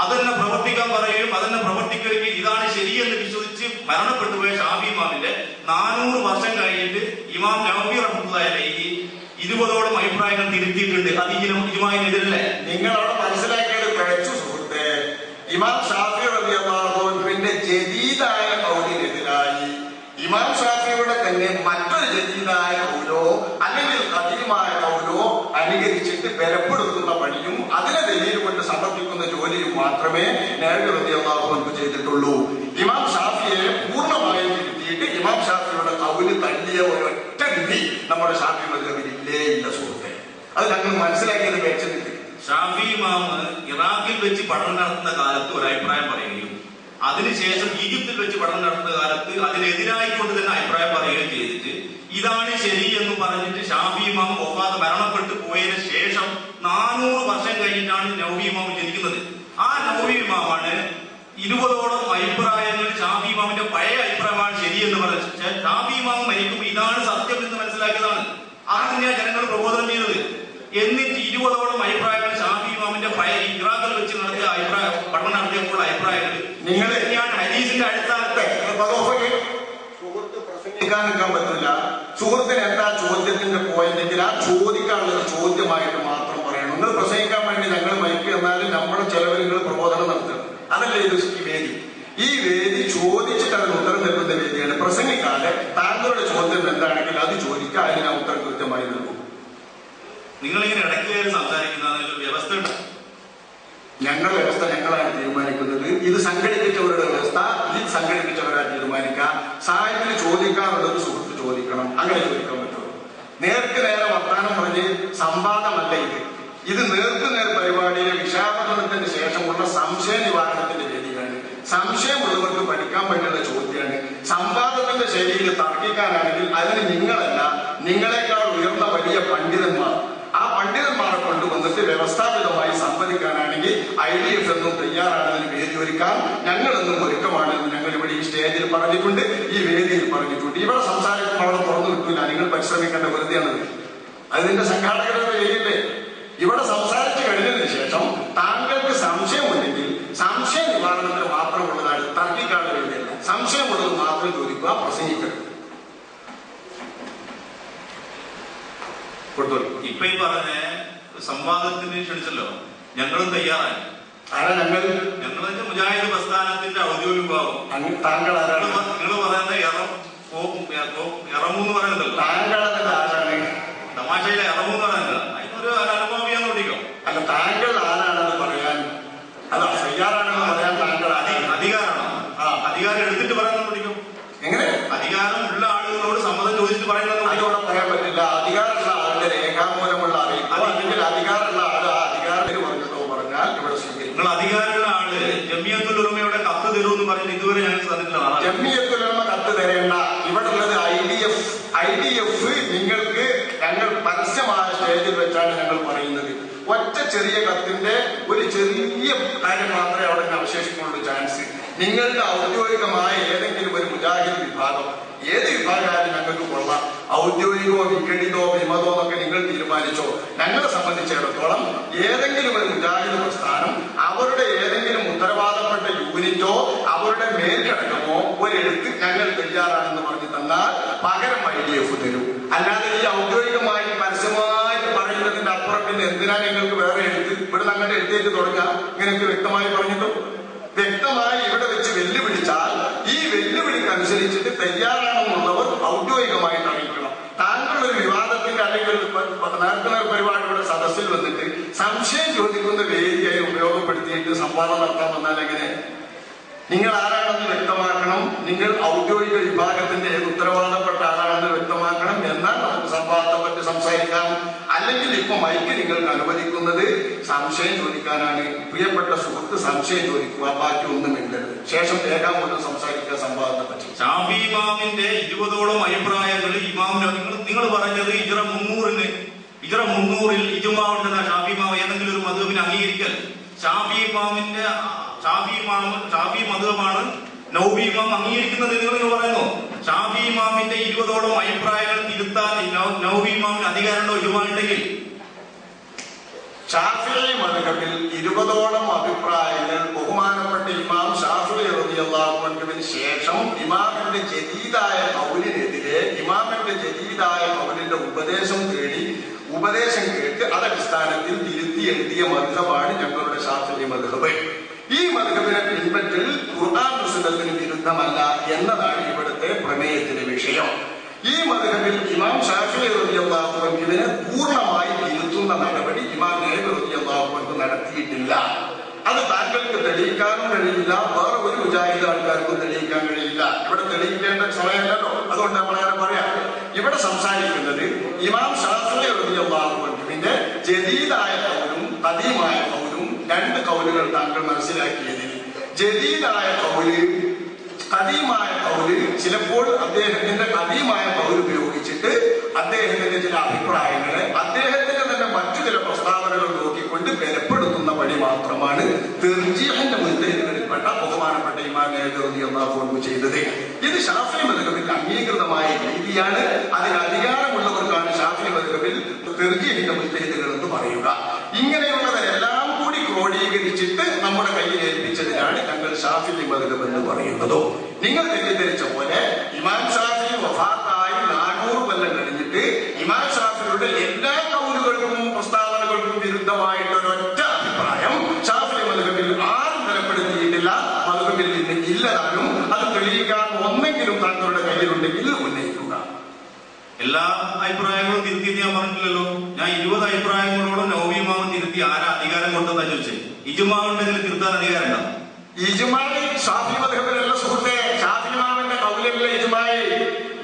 അതെന്നെ പ്രവർത്തിക്കാൻ പറയുകയും അതെന്നെ പ്രവർത്തിക്കുകയും ഇതാണ് ശരിയെന്ന് വിശ്വസിച്ച് മരണപ്പെട്ടു പോയ ഷാഫി ഇമാമിന്റെ 400 വർഷം കഴിഞ്ഞിട്ട് ഇമാം നവവി റഹ്മത്തുള്ളാഹി ഈ 20ഓളം അഭിപ്രായങ്ങൾ തിരുത്തിയിട്ടുണ്ട്. അത് ഇജുമാഇനെതിരല്ലേ? നിങ്ങളവിടെ മനസ്സിലാക്കിയത് കഴിച്ചു സുഹൃത്തെ. ഇമാം ഷാഫി റളിയല്ലാഹു അൻഹുവിന്റെ ജദീദായ ഖൗലിനെതിരായി ഇമാം ഷാഫിയുടെ തന്നെ മറ്റൊരു ജദീദായ ഖൗലോ അല്ലെങ്കിൽ ഖദീമായ ഖൗലോ അനുകരിച്ചിട്ട് ബലപ്പെടുത്തുന്ന പണിയും അതിനെ ദലീൽ കൊണ്ട് സമർപ്പിക്കുന്ന ജോലിയും മാത്രമേ നബവി റളിയല്ലാഹു അൻഹു ചെയ്തിട്ടുള്ളൂ. ഇമാം ഷാഫിയെ പൂർണ്ണമായും തിരുത്തിയിട്ട് ഇമാം ഷാഫിയുടെ ഖൗല് തള്ളിയ ഒരൊറ്റ വിധി നമ്മുടെ ഷാഫി മദ്ഹബിൽ ഇല്ലേ ഇല്ല സുഹൃത്തെ. അത് ഞങ്ങൾ മനസ്സിലാക്കിയത് വെച്ചിട്ടുണ്ട്. ഷാഫി ഇമാം ഇറാഖിൽ വെച്ച് പഠനം നടത്തുന്ന കാലത്ത് ഒരു അഭിപ്രായം പറയുകയും അതിനുശേഷം ഈജിപ്തിൽ വെച്ച് പഠനം നടത്തുന്ന കാലത്ത് അതിനെതിരായിക്കൊണ്ട് തന്നെ അഭിപ്രായം പറയുകയും ചെയ്തിട്ട് ഇതാണ് ശരി എന്ന് പറഞ്ഞിട്ട് ഷാഫി ഇമാം വഫാത്ത് മരണപ്പെട്ടു പോയതിനു ശേഷം 400 വർഷം കഴിഞ്ഞിട്ടാണ് നവവി ഇമാം ജനിക്കുന്നത്. ആ നവവി ഇമാമാണ് 20ഓളം അഭിപ്രായങ്ങൾ ഷാഫി ഇമാമിന്റെ പഴയ അഭിപ്രായമാണ് ശരിയെന്ന് പറഞ്ഞിട്ട് ഷാഫി ഇമാം മരിക്കുമ്പോൾ ഇതാണ് സത്യം എന്ന് മനസ്സിലാക്കിയതാണ്. അത് തന്നെയാണ് ജനങ്ങൾ പ്രബോധനം ചെയ്തത്. എന്നിട്ട് 20ഓളം അഭിപ്രായങ്ങൾ ഷാഫി ഇമാമിന്റെ പഴയ ഇറാഖിൽ വെച്ച് നടത്തിയ പഠനം നടത്തിയപ്പോൾ അഭിപ്രായങ്ങൾ ഞാൻ ഹദീസിന്റെ അടിസ്ഥാനത്തെ സുഹൃത്ത് പ്രസംഗിക്കാൻ നിൽക്കാൻ പറ്റില്ല. സുഹൃത്തിന് എന്താ ചോദ്യത്തിന്റെ പോയിന്റെങ്കിൽ ആ ചോദിക്കാനുള്ള ഒരു ചോദ്യമായിട്ട് മാത്രം പറയണം. നിങ്ങൾ പ്രസംഗിക്കാൻ വേണ്ടി ഞങ്ങൾ മൈക്ക് എന്നാലും നമ്മുടെ ചെലവിൽ നിങ്ങൾ പ്രബോധനം നടത്തണം. അതല്ലേ ഇത് ഈ വേദി. ഈ വേദി ചോദിച്ചിട്ട് അതിന് ഉത്തരം നൽകുന്ന വേദിയാണ്. പ്രസംഗിക്കാതെ താങ്കളുടെ ചോദ്യം എന്താണെങ്കിൽ അത് ചോദിക്കുക, അതിന് ആ ഉത്തരം കൃത്യമായി നൽകും. നിങ്ങളിങ്ങനെ ഇടയ്ക്ക് കയറി സംസാരിക്കുന്ന വ്യവസ്ഥ ഉണ്ട്. ഞങ്ങളുടെ വ്യവസ്ഥ ഞങ്ങളാണ് തീരുമാനിക്കുന്നത്. ഇത് സംഘടിപ്പിച്ചവരുടെ വ്യവസ്ഥ ഇത് സംഘടിപ്പിച്ചവരാണ് തീരുമാനിക്കുക. സാഹിത്യത്തിൽ ചോദിക്കാറുള്ളത് സുഹൃത്ത് ചോദിക്കണം. അങ്ങനെ ചോദിക്കാൻ പറ്റുള്ളൂ. നേർക്ക് നേരെ വർത്താനം പറഞ്ഞ് സംവാദമല്ല ഇത്. ഇത് നേർക്കുനേർ പരിപാടിയിലെ വിഷയാവതരണത്തിന് ശേഷമുള്ള സംശയ നിവാരണത്തിന്റെ വേദിയാണ്. സംശയമുള്ളവർക്ക് പഠിക്കാൻ പറ്റുന്ന ചോദ്യമാണ്. സംവാദത്തിന്റെ ശൈലിയിൽ തർക്കിക്കാനാണെങ്കിൽ അതിന് നിങ്ങളല്ല, നിങ്ങളെക്കാൾ ഉയർന്ന വലിയ പണ്ഡിതന്മാർ, ആ പണ്ഡിതന്മാരെ കൊണ്ടുവന്നിട്ട് വ്യവസ്ഥാപിതമായി സംവദിക്കാനാണെങ്കിൽ IDF എന്നും തയ്യാറാണെന്ന് വേദി ഒരുക്കാൻ ഞങ്ങളെന്നും ഒരുക്കമാണെന്ന് ഞങ്ങൾ ഇവിടെ ഈ സ്റ്റേജിൽ പറഞ്ഞിട്ടുണ്ട്, ഈ വേദിയിൽ പറഞ്ഞിട്ടുണ്ട്. ഇവിടെ സംസാരിക്കുമ്പോൾ അവിടെ തുറന്നു കിട്ടില്ല. നിങ്ങൾ പരിശ്രമിക്കേണ്ട വെറുതെയാണത്. അതിന്റെ സംഘാടകരുടെ വേദിയില്ലേ. ഇവിടെ സംസാരിച്ചു കഴിഞ്ഞതിന് ശേഷം താങ്കൾക്ക് സംശയമുണ്ടെങ്കിൽ സംശയ നിവാരണത്തിന് മാത്രമുള്ളതാണ്, തർക്കിക്കാനുള്ള വേദിയല്ല. സംശയമുള്ളത് മാത്രം ചോദിക്കുക, പ്രസംഗിക്കരുത്. ഇപ്പൊ ഈ പറഞ്ഞ സംവാദത്തിന് ക്ഷണിച്ചല്ലോ, ഞങ്ങളും തയ്യാറായി. ഞങ്ങൾ മുജാഹിദ് പ്രസ്ഥാനത്തിന്റെ ഔദ്യോഗിക വിഭാഗം. താങ്കൾ നിങ്ങൾ പറയുന്നത് ഇറമൂന്ന് പറയുന്നല്ലോ. തമാശയിലെ ഇറമൂന്ന് പറയുന്നത് അതിനൊരു അനുഭവിയാന്ന് പഠിക്കും. അല്ല, താങ്കൾ ആരാണെന്ന് പറയാൻ, അല്ല തയ്യാറാണെന്ന് പറയാൻ താങ്കൾ അധികാരമാണോ? അധികാരം എടുത്തിട്ട് പറയുന്നത് പഠിക്കും. എങ്ങനെ? അധികാരം ഉള്ള ആളുകളോട് സമ്മതം ചോദിച്ചിട്ട് പറയുന്നത് അതോടെ പറയാൻ പറ്റില്ല. അധികാരമുള്ള ആളുടെ രേഖാമൂലമുള്ള അറിയിപ്പ് അല്ലെങ്കിൽ അധികാരമുള്ള ആള് ആ അധികാരത്തിന് പറഞ്ഞിട്ടോ പറഞ്ഞാൽ ഇവിടെ സ്വീകരിക്കും. നിങ്ങൾ അധികാരമുള്ള ആള് ജമിയത്തുൽ ഉലമയുടെ കത്ത് തരുമെന്ന് പറഞ്ഞിട്ട് ഇതുവരെ ഞങ്ങൾക്ക് തന്നിട്ടില്ല. ജമിയത്തുൽ ഉലമ കത്ത് തരേണ്ട. ഇവിടെ ഉള്ളത് IDF നിങ്ങൾക്ക് ഞങ്ങൾ പരസ്യമായ സ്റ്റേജിൽ വെച്ചാണ് ഞങ്ങൾ പറയുന്നത്. ഒറ്റ ചെറിയ കത്തിന്റെ ഒരു ചെറിയ കാര്യം മാത്രമേ അവിടെ അവശേഷിക്കുള്ളൂ ചാൻസ്. നിങ്ങളുടെ ഔദ്യോഗികമായ ഏതെങ്കിലും ഒരു മുജാഹിദ് വിഭാഗം, ഏത് വിഭാഗമായാലും ഞങ്ങൾക്ക് കൊള്ളാം. ഔദ്യോഗികമോ വിഘടിതോ വിമതോ എന്നൊക്കെ നിങ്ങൾ തീരുമാനിച്ചോ. ഞങ്ങളെ സംബന്ധിച്ചിടത്തോളം ഏതെങ്കിലും ഒരു മുജാഹിദ് പ്രസ്ഥാനം അവരുടെ ഏതെങ്കിലും ഉത്തരവാദപ്പെട്ട യൂണിറ്റോ അവരുടെ മേൽഘടകമോ ഒരെഴുത്ത് ഞങ്ങൾ തയ്യാറാണെന്ന് പറഞ്ഞു തന്നാൽ പകരം IDF തരും. അല്ലാതെ ഈ ഔദ്യോഗികമായി പരസ്യമായിട്ട് പറയുന്നതിന്റെ അപ്പുറം പിന്നെ എന്തിനാ ഞങ്ങൾക്ക് വേറെ എഴുത്ത്? ഇവിടെ ഞങ്ങളുടെ എഴുത്തേറ്റ് തുടങ്ങാം. ഇങ്ങനെയൊക്കെ വ്യക്തമായി പറഞ്ഞിട്ടും വ്യക്തമായി ഇവിടെ വെച്ച് വെല്ലുവിളിച്ചാൽ ഈ വെല്ലുവിളിക്കനുസരിച്ചിട്ട് തയ്യാറാണെന്നുള്ളവർ ഔദ്യോഗികമായിട്ട് അറിയിക്കണം. താങ്കളൊരു വിവാദത്തിന്റെ അല്ലെങ്കിൽ നടക്കുന്ന ഒരു പരിപാടിയുടെ സദസ്സിൽ വന്നിട്ട് സംശയം ചോദിക്കുന്ന വേദിയായി ഉപയോഗപ്പെടുത്തിയിട്ട് സംവാദം നടത്താൻ വന്നാൽ എങ്ങനെ? നിങ്ങൾ ആരാണെന്ന് വ്യക്തമാക്കണം. നിങ്ങൾ ഔദ്യോഗിക വിഭാഗത്തിന്റെ ഉത്തരവാദപ്പെട്ട ആളാണെന്ന് വ്യക്തമാക്കണം. എന്നാൽ നമുക്ക് സംവാദത്തെ പറ്റി സംസാരിക്കാം. അല്ലെങ്കിൽ ഇപ്പൊ മൈക്ക് നിങ്ങൾക്ക് അനുവദിക്കുന്നത് സംശയം ചോദിക്കാനാണ്. പ്രിയപ്പെട്ട സുഹൃത്ത് സംശയം ചോദിക്കുക, ബാക്കി ഒന്നും മിണ്ടരുത്. ശേഷം രേഖാമൂലം സംസാരിക്കുക സംവാദത്തെ പറ്റി. ഷാഫി ഇമാമിന്റെ 20ഓളം അഭിപ്രായങ്ങൾ ഇമാമിന് നിങ്ങൾ പറഞ്ഞത് ഹിജ്റ 300-ൽ ഇജ്മാ ഉണ്ടെന്ന ഷാഫി ഇമാം ഏതെങ്കിലും ഒരു മദ്ഹബിനെ അംഗീകരിക്കൽ. ഷാഫി മദ്ഹബാണ് നൗബി ഇമാം അംഗീകരിക്കുന്നത് നിങ്ങൾ പറയുന്നു. ഷാഫി ഇമാമിന്റെ 20ഓളം അഭിപ്രായങ്ങൾ തിരുത്താൻ നൗബി ഇമാമിന് അധികാരമുണ്ടോ ഇജ്മാ ഉണ്ടെങ്കിൽ? ഷാഫിഈ മദ്ഹബിൽ 20ഓളം അഭിപ്രായങ്ങൾ ബഹുമാനപ്പെട്ട ഇമാം ഷാഫിഈ റളിയല്ലാഹു അൻഹുവിന് ശേഷം ഇമാമിന്റെ ജദീദായ ഖൗലിനെതിരെ ഇമാമിന്റെ ജദീദായ ഖൗലിന്റെ ഉപദേശം കേട്ട് അതടിസ്ഥാനത്തിൽ തിരുത്തി എഴുതിയ മദ്ഹബാണ് ഞങ്ങളുടെ ഷാഫിഈ മദ്ഹബ്. ഈ മദ്ഹബിനെ പിൻപറ്റൽ ഖുർആൻ സുന്നത്തിന് വിരുദ്ധമല്ല എന്നതാണ് ഇവിടുത്തെ പ്രമേയത്തിന്റെ വിഷയം. ഈ മദ്ഹബിൽ ഇമാം ഷാഫിഈ റളിയല്ലാഹു അൻഹുവിനെ പൂർണ്ണമായി തിരുത്തുന്ന നടപടി ഇമാം നബവി റളിയല്ലാഹു അൻഹു നടത്തിയിട്ടില്ല. അത് താങ്കൾക്ക് തെളിയിക്കാനും കഴിയില്ല, വേറെ ഒരു മുജാഹിദ് ആൾക്കാർക്കും തെളിയിക്കാൻ കഴിയില്ല. ഇവിടെ തെളിയിക്കേണ്ട സമയമല്ലല്ലോ, അതുകൊണ്ട് നമ്മളങ്ങനെ പറയാം. ഇവിടെ സംസാരിക്കുന്നത് ഇമാം ഷാഫിഈ റളിയല്ലാഹു അൻഹുവിന്റെ ജദീദായ ഖൗലും ഖദീമായ ഖൗലും, രണ്ട് ഖൗലുകൾ താങ്കൾ മനസ്സിലാക്കിയതിൽ ജദീദായ ഖൗല് ഖദീമായ ഖൗല് ചിലപ്പോൾ അദ്ദേഹത്തിന്റെ ഖദീമായ ഖൗൽ ഉപയോഗിച്ചിട്ട് അദ്ദേഹത്തിന്റെ ചില അഭിപ്രായങ്ങളെ അദ്ദേഹത്തിന്റെ തന്നെ മറ്റു ചില പ്രസ്താവനകൾ നോക്കിക്കൊണ്ട് ബലപ്പെടുത്തുന്ന വഴി മാത്രമാണ് തർജീഹിന്റെ മുൻതഹികളിൽപ്പെട്ട ബഹുമാനപ്പെട്ട ഇമാം നബവി റളിയല്ലാഹു അൻഹു ചെയ്തത്. ഇത് ഷാഫിഈ മദ്ഹബിൽ അംഗീകൃതമായ രീതിയാണ്. അതിന് അധികാരമുള്ളവർക്കാണ് ഷാഫിഈ മദ്ഹബിൽ തർജീഹിന്റെ മുൻതഹികൾ എന്ന് പറയുക. ഇങ്ങനെയുള്ളവരെല്ലാം കൂടി ക്രോഡീകരിച്ചിട്ട് നമ്മുടെ കയ്യിൽ ഏൽപ്പിച്ചതിനാണ് ഞങ്ങൾ ഷാഫിഈ മദ്ഹബ് എന്ന് പറയുന്നതോ. നിങ്ങൾ തെറ്റിദ്ധരിച്ച പോലെ ഇമാം ഷാഫിഈ വഫാത്തായി 400 കൊല്ലം കഴിഞ്ഞിട്ട് ഇമാം ഷാഫിഈയുടെ എല്ലാ ഖൗലുകൾക്കും പ്രസ്താവനകൾക്കും വിരുദ്ധമായിട്ട് ഒരൊറ്റ അഭിപ്രായം ഷാഫിഈ മദ്ഹബിൽ ആരും ബലപ്പെടുത്തിയിട്ടില്ല. മദ്ഹബിൽ നിന്ന് ഇല്ലതാനും അത് തെളിയിക്കാൻ ഒന്നെങ്കിലും താങ്കളുടെ കയ്യിലുണ്ടെങ്കിൽ ഉന്നയിക്കുക. എല്ലാ അഭിപ്രായങ്ങളും തിരുത്തി ഞാൻ പറഞ്ഞിട്ടില്ലല്ലോ. ഞാൻ 20 അഭിപ്രായങ്ങളോടും നൗബി ഇമാം തിരുത്തി ആരാ അധികാരം കൊണ്ടെന്നാ ചോദിച്ചത്. ഇജ്മാ ഉണ്ടെങ്കിൽ തിരുത്താൻ അധികാരം ഉണ്ടോ? ഇജ്മാഇ ഷാഫിഈ മദ്ഹബിലല്ല സുഹൃത്തേ, ഷാഫിഈ ഇമാമിന്റെ ഖൗലിലെ ഇജ്മാഇ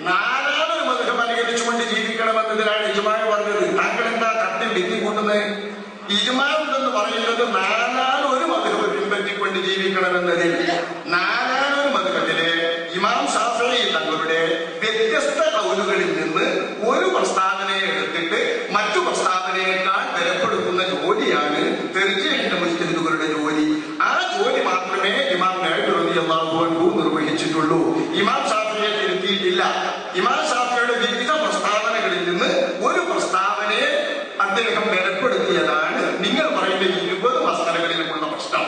4 മദ്ഹബ് അനുകരിച്ചുകൊണ്ട് ജീവിക്കണമെന്നതിനാണ് ഇജ്മാഇ പറഞ്ഞത്. താങ്കൾ എന്താ കത്തിൽ ഭിത്തി കൂട്ടുന്നത്? ഇജ്മാഇ ഉണ്ടെന്ന് പറയുന്നത് 4 മദ്ഹബ് പിൻപറ്റിക്കൊണ്ട് ജീവിക്കണമെന്നതിൽ 4 മദ്ഹബിലെ ഇമാം ഷാഫിഈ തങ്ങളുടെ വ്യത്യസ്ത ഖൗലുകളിൽ നിന്ന് ഒരു പ്രസ്താവനയെ എടുത്തിട്ട് മറ്റു പ്രസ്താവനയേക്കാൾ ബലപ്പെടുത്തുന്ന ജോലിയാണ് തർജീഹിന്റെ മുജ്തഹിദുകളുടെ ജോലി. ആ ജോലി മാത്രമേ ഇമാം നബവി റളിയല്ലാഹു അൻഹു നിർവഹിച്ചിട്ടുള്ളൂ. ഇമാം ഷാഫിഈയെ തിരുത്തിയിട്ടില്ല. ഇമാം ഷാഫിഈയുടെ വിവിധ പ്രസ്താവനകളിൽ നിന്ന് ഒരു പ്രസ്താവനയെ അദ്ദേഹം ബലപ്പെടുത്തിയതാണ് നിങ്ങൾ പറയുന്ന 20 മസ്അലകളിലുമുള്ള പ്രശ്നം.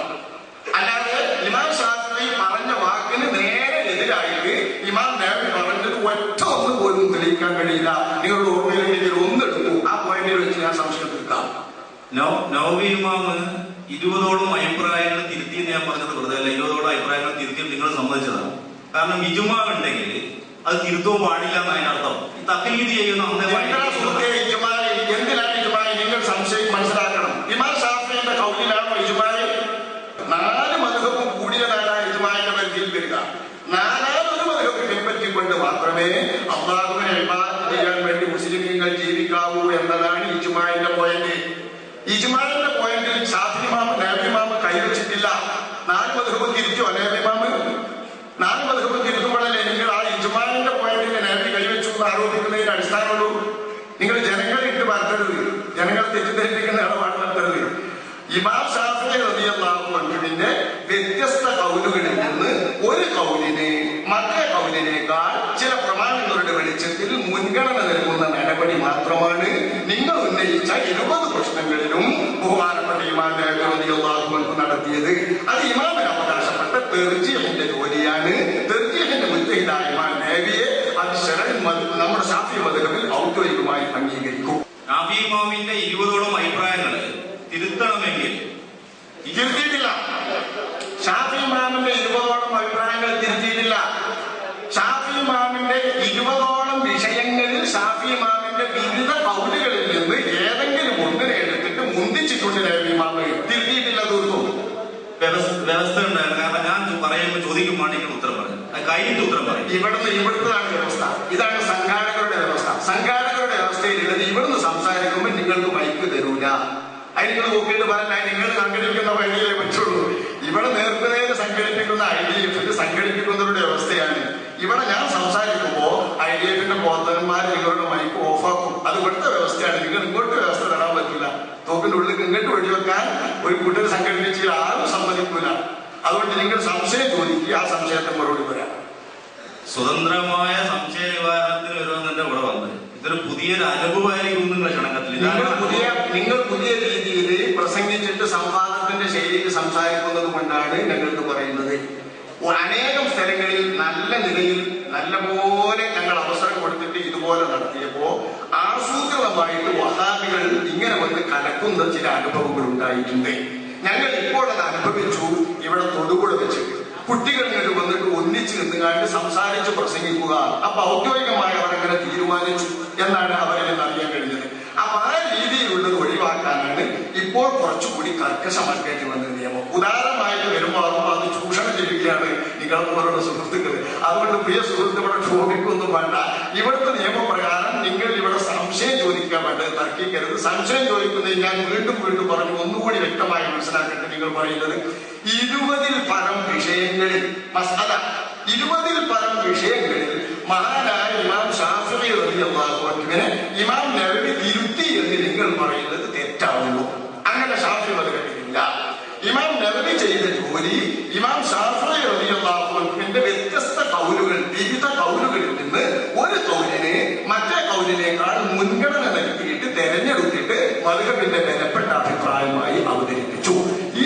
അല്ലാതെ ഇമാം ഷാഫിഈ പറഞ്ഞ വാക്കിന് നേരെ എതിരായിട്ട് ഇമാം നബവി പറഞ്ഞത് ഒറ്റ ഒന്ന് പോലും തെളിയിക്കാൻ കഴിയില്ല. നിങ്ങളുടെ ഓർമ്മയിലെങ്കിൽ ഒന്നെടുക്കൂ. ആ പോയിന്റിൽ വെച്ച് ഞാൻ സംശയം തീർക്കാം. നൗബി ഇമാം 20ഓളം അഭിപ്രായങ്ങൾ തിരുത്തിയെന്ന് ഞാൻ പറഞ്ഞത് വെറുതെ അല്ല. 20ഓളം അഭിപ്രായങ്ങൾ തിരുത്തി നിങ്ങൾ സമ്മതിച്ചതാണ്. കാരണം ഇജ്മാ ഉണ്ടെങ്കിൽ അത് തിരുത്തവും പാടില്ല എന്നതിന് അർത്ഥം. തഖ്ലീദ് ചെയ്യുന്ന എന്തിനാണ് ഇജ്മാഇ? നിങ്ങൾ സംശയം മനസ്സിലാക്കണം. ഇമാം ഷാഫിഈയുടെ ഖൗലിലാണോ ഇജ്മാഇ? 4 മദ്ഹബും കൂടിയതാണ് ഇജ്മാഇന്റെ പരിധിയിൽ വരിക. 4 മദ്ഹബ് പിൻപറ്റിക്കൊണ്ട് മാത്രമേ അല്ലാഹുവിനെ ഇബാദത്ത് ചെയ്യാൻ വേണ്ടി മുസ്ലിമീങ്ങൾ ജീവിക്കാവൂ എന്നതാണ് ഇജ്മാഇന്റെ പോയിന്റ്. ഇജ്മാഇന്റെ പോയിന്റിൽ ഷാഫിഈ ഇമാം നബവി ഇമാം കൈവച്ചിട്ടില്ല. 4 മദ്ഹബ് തിരിച്ചോ നബവി ഇമാം? 4 മദ്ഹബ് തിരുത്തുമ്പോഴല്ലേ നിങ്ങൾ ആ ഇജ്മാഇന്റെ പോയിന്റിൽ നബവി കൈവച്ചു എന്ന് ആരോപിക്കുന്നതിന് അടിസ്ഥാനമുള്ളൂ. നിങ്ങൾ ജനങ്ങളെ ഇട്ട് വരുത്തരുത്, ജനങ്ങളെ തെറ്റിദ്ധരിപ്പിക്കുന്ന ഇടപാട് നടത്തരുത്. ഇമാം ഷാഫിഈ റളിയല്ലാഹു അൻഹുവിന്റെ വ്യത്യസ്ത ഖൗലുകളിൽ നിന്ന് ഒരു ഖൗലിന് മറ്റേ ഖൗലിനേക്കാൾ ചില പ്രമാണങ്ങളുടെ വെളിച്ചത്തിൽ മുൻഗണന നൽകുന്ന നടപടി മാത്രമാണ് നിങ്ങൾ ഉന്നയിച്ച 20 പ്രശ്നങ്ങളിലും ബഹുമാനപ്പെട്ട ഇമാം നബവി റളിയല്ലാഹു അൻഹു നടത്തിയത്. അത് ഇമാമിന് അവകാശപ്പെട്ട ബന്ധപ്പെട്ട തെർജീഹിന്റെ ജോലിയാണ്. തെർജീഹിന്റെ മുജ്തഹിദായ ഇമാം നവവിയെ അത് നമ്മുടെ ശാഫി മദ്ഹബിൽ ഔദ്യോഗികമായി അംഗീകരിക്കും. ഷാഫി ഇമാമിന്റെ 20ഓളം അഭിപ്രായങ്ങൾ തിരുത്തണമെങ്കിൽ തിരുത്തിയിട്ടില്ല. ഷാഫി ഇമാമിന്റെ 20ഓളം അഭിപ്രായങ്ങൾ തിരുത്തിയിട്ടില്ല. ഷാഫി ഇമാമിന്റെ 20ഓളം വിഷയങ്ങളിൽ ഷാഫി ഇമാമിന്റെ വിവിധ കൗലുകളിൽ നിന്ന് ഏതെങ്കിലും ഒന്നിനെ എടുത്തിട്ട് മുന്തിച്ചിട്ടുണ്ട് നബി ഇമാം. തിരുത്തിയിട്ടില്ല. തീർത്തും വ്യവസ്ഥ ഉണ്ടായിരുന്നു. കാരണം ഞാൻ പറയുമ്പോൾ ചോദിക്കുമ്പോൾ നിങ്ങൾ ഉത്തരം പറയും, അത് കഴിഞ്ഞിട്ട് ഉത്തരം പറയും. ഇവിടുത്താണ് വ്യവസ്ഥ. ഇതാണ് സംഘാടകരുടെ വ്യവസ്ഥ. സംഘാടകരുടെ വ്യവസ്ഥയിലുള്ളത് ഇവിടുന്ന് സംസാരിക്കുമ്പോൾ നിങ്ങൾക്ക് മൈക്ക് തരൂല. അത് നിങ്ങൾ നോക്കിയിട്ട് പറഞ്ഞാൽ നിങ്ങൾ സംഘടിപ്പിക്കുന്ന വഴിയിലേ പറ്റുള്ളൂ. ഇവിടെ നേർക്കുനേര് സംഘടിപ്പിക്കുന്ന IDF സംഘടിപ്പിക്കുന്നവരുടെ വ്യവസ്ഥയാണ്. ഇവിടെ ഞാൻ സംസാരിക്കുമ്പോ IDF ബോധന്മാർ നിങ്ങളുടെ മൈക്ക് ഓഫാക്കും. അത് ഇവിടുത്തെ വ്യവസ്ഥയാണ്. നിങ്ങൾ ഇങ്ങോട്ട് വ്യവസ്ഥ തരാൻ പറ്റില്ല. തോക്കിന്റെ ഉള്ളിൽ ഇങ്ങോട്ട് വെടിവെക്കാൻ ഒരു കൂട്ടർ സംഘടിപ്പിച്ച് ആരും സമ്മതിക്കൂല. അതുകൊണ്ട് നിങ്ങൾ സംശയം ചോദിക്കുക, ആ സംശയത്തെ മറുപടി പറയാം. സ്വതന്ത്രമായ സംശയ നിവാരണത്തിന് വരുമെന്നെ ഇവിടെ വന്നത് ഇതൊരു പുതിയൊരു അനുഭവമായിരിക്കും നിങ്ങളുടെ കണക്കത്തിൽ. നിങ്ങൾ പുതിയ രീതിയിൽ പ്രസംഗിച്ചിട്ട് സംവാദത്തിന്റെ ശൈലിയിൽ സംസാരിക്കുന്നത് കൊണ്ടാണ് ഞങ്ങൾക്ക് പറയുന്നത്. അനേകം സ്ഥലങ്ങളിൽ നല്ല നിലയിൽ നല്ലപോലെ ഞങ്ങൾ അവസരം കൊടുത്തിട്ട് ഇതുപോലെ നടത്തിയപ്പോ ആസൂത്രിതമായിട്ട് വഹാബികൾ ഇങ്ങനെ വന്ന് കലക്കുന്ന ചില അനുഭവങ്ങൾ ഉണ്ടായിട്ടുണ്ട്. ഞങ്ങൾ ഇപ്പോൾ അത് അനുഭവിച്ചു. ഇവിടെ തൊടുപുഴ വെച്ച് കുട്ടികൾ ഇങ്ങോട്ട് വന്നിട്ട് ഒന്നിച്ച് നിന്നുകാണ്ട് സംസാരിച്ച് പ്രസംഗിക്കുക. അപ്പൊ ഔദ്യോഗികമായി അവരങ്ങനെ തീരുമാനിച്ചു എന്നാണ് അവരിൽ നിന്ന് അറിയാൻ കഴിഞ്ഞത്. അപ്പൊ ആ രീതിയിലുള്ളത് ഒഴിവാക്കാനാണ് ഇപ്പോൾ കുറച്ചുകൂടി കർക്കശമാക്കേണ്ടി വന്ന നിയമം. ഉദാരമായിട്ട് വരുമ്പോൾ അത് ചൂഷണം ചെയ്യുകയാണ് നിങ്ങളോടുള്ള സുഹൃത്തുക്കൾ. അതുകൊണ്ട് പ്രിയ സുഹൃത്ത് ഇവിടെ ക്ഷോഭിക്കൊന്നും വേണ്ട. ഇവിടുത്തെ നിയമപ്രകാരം നിങ്ങൾ ഇവിടെ സംശയം ചോദിക്കാൻ വേണ്ടത് തർക്കിക്കരുത്. സംശയം ചോദിക്കുന്നത് ഞാൻ വീണ്ടും വീണ്ടും പറഞ്ഞു, ഒന്നുകൂടി വ്യക്തമായി മനസ്സിലാക്കട്ടെ. നിങ്ങൾ പറയുന്നത് 20-ൽ പരം വിഷയങ്ങളിൽ 20-ൽ പരം വിഷയങ്ങളിൽ മഹാനായ ഇമാം ശാഫിഈ റളിയല്ലാഹു അൻഹുവിനെ ഇമാം നവവി തിരുത്തി എന്ന് നിങ്ങൾ പറയുന്നത് തെറ്റാവുന്നു. അങ്ങനെ ശാഫിഈ മദ്ഹബിലില്ല. ഇമാം നവവി ചെയ്ത ജോലി ഇമാം ശാഫിഈ റളിയല്ലാഹു അൻഹുവിന്റെ വ്യത്യസ്ത കൗലുകൾ, വിവിധ കൗലുകളിൽ നിന്ന് ഒരു കൗലിനെ മറ്റേ കൗലിനേക്കാൾ മുൻഗണന നൽകിയിട്ട് തെരഞ്ഞെടുത്തിട്ട് മദ്ഹബിന്റെ ബലപ്പെട്ട അഭിപ്രായമായി അവതരിപ്പിച്ചു.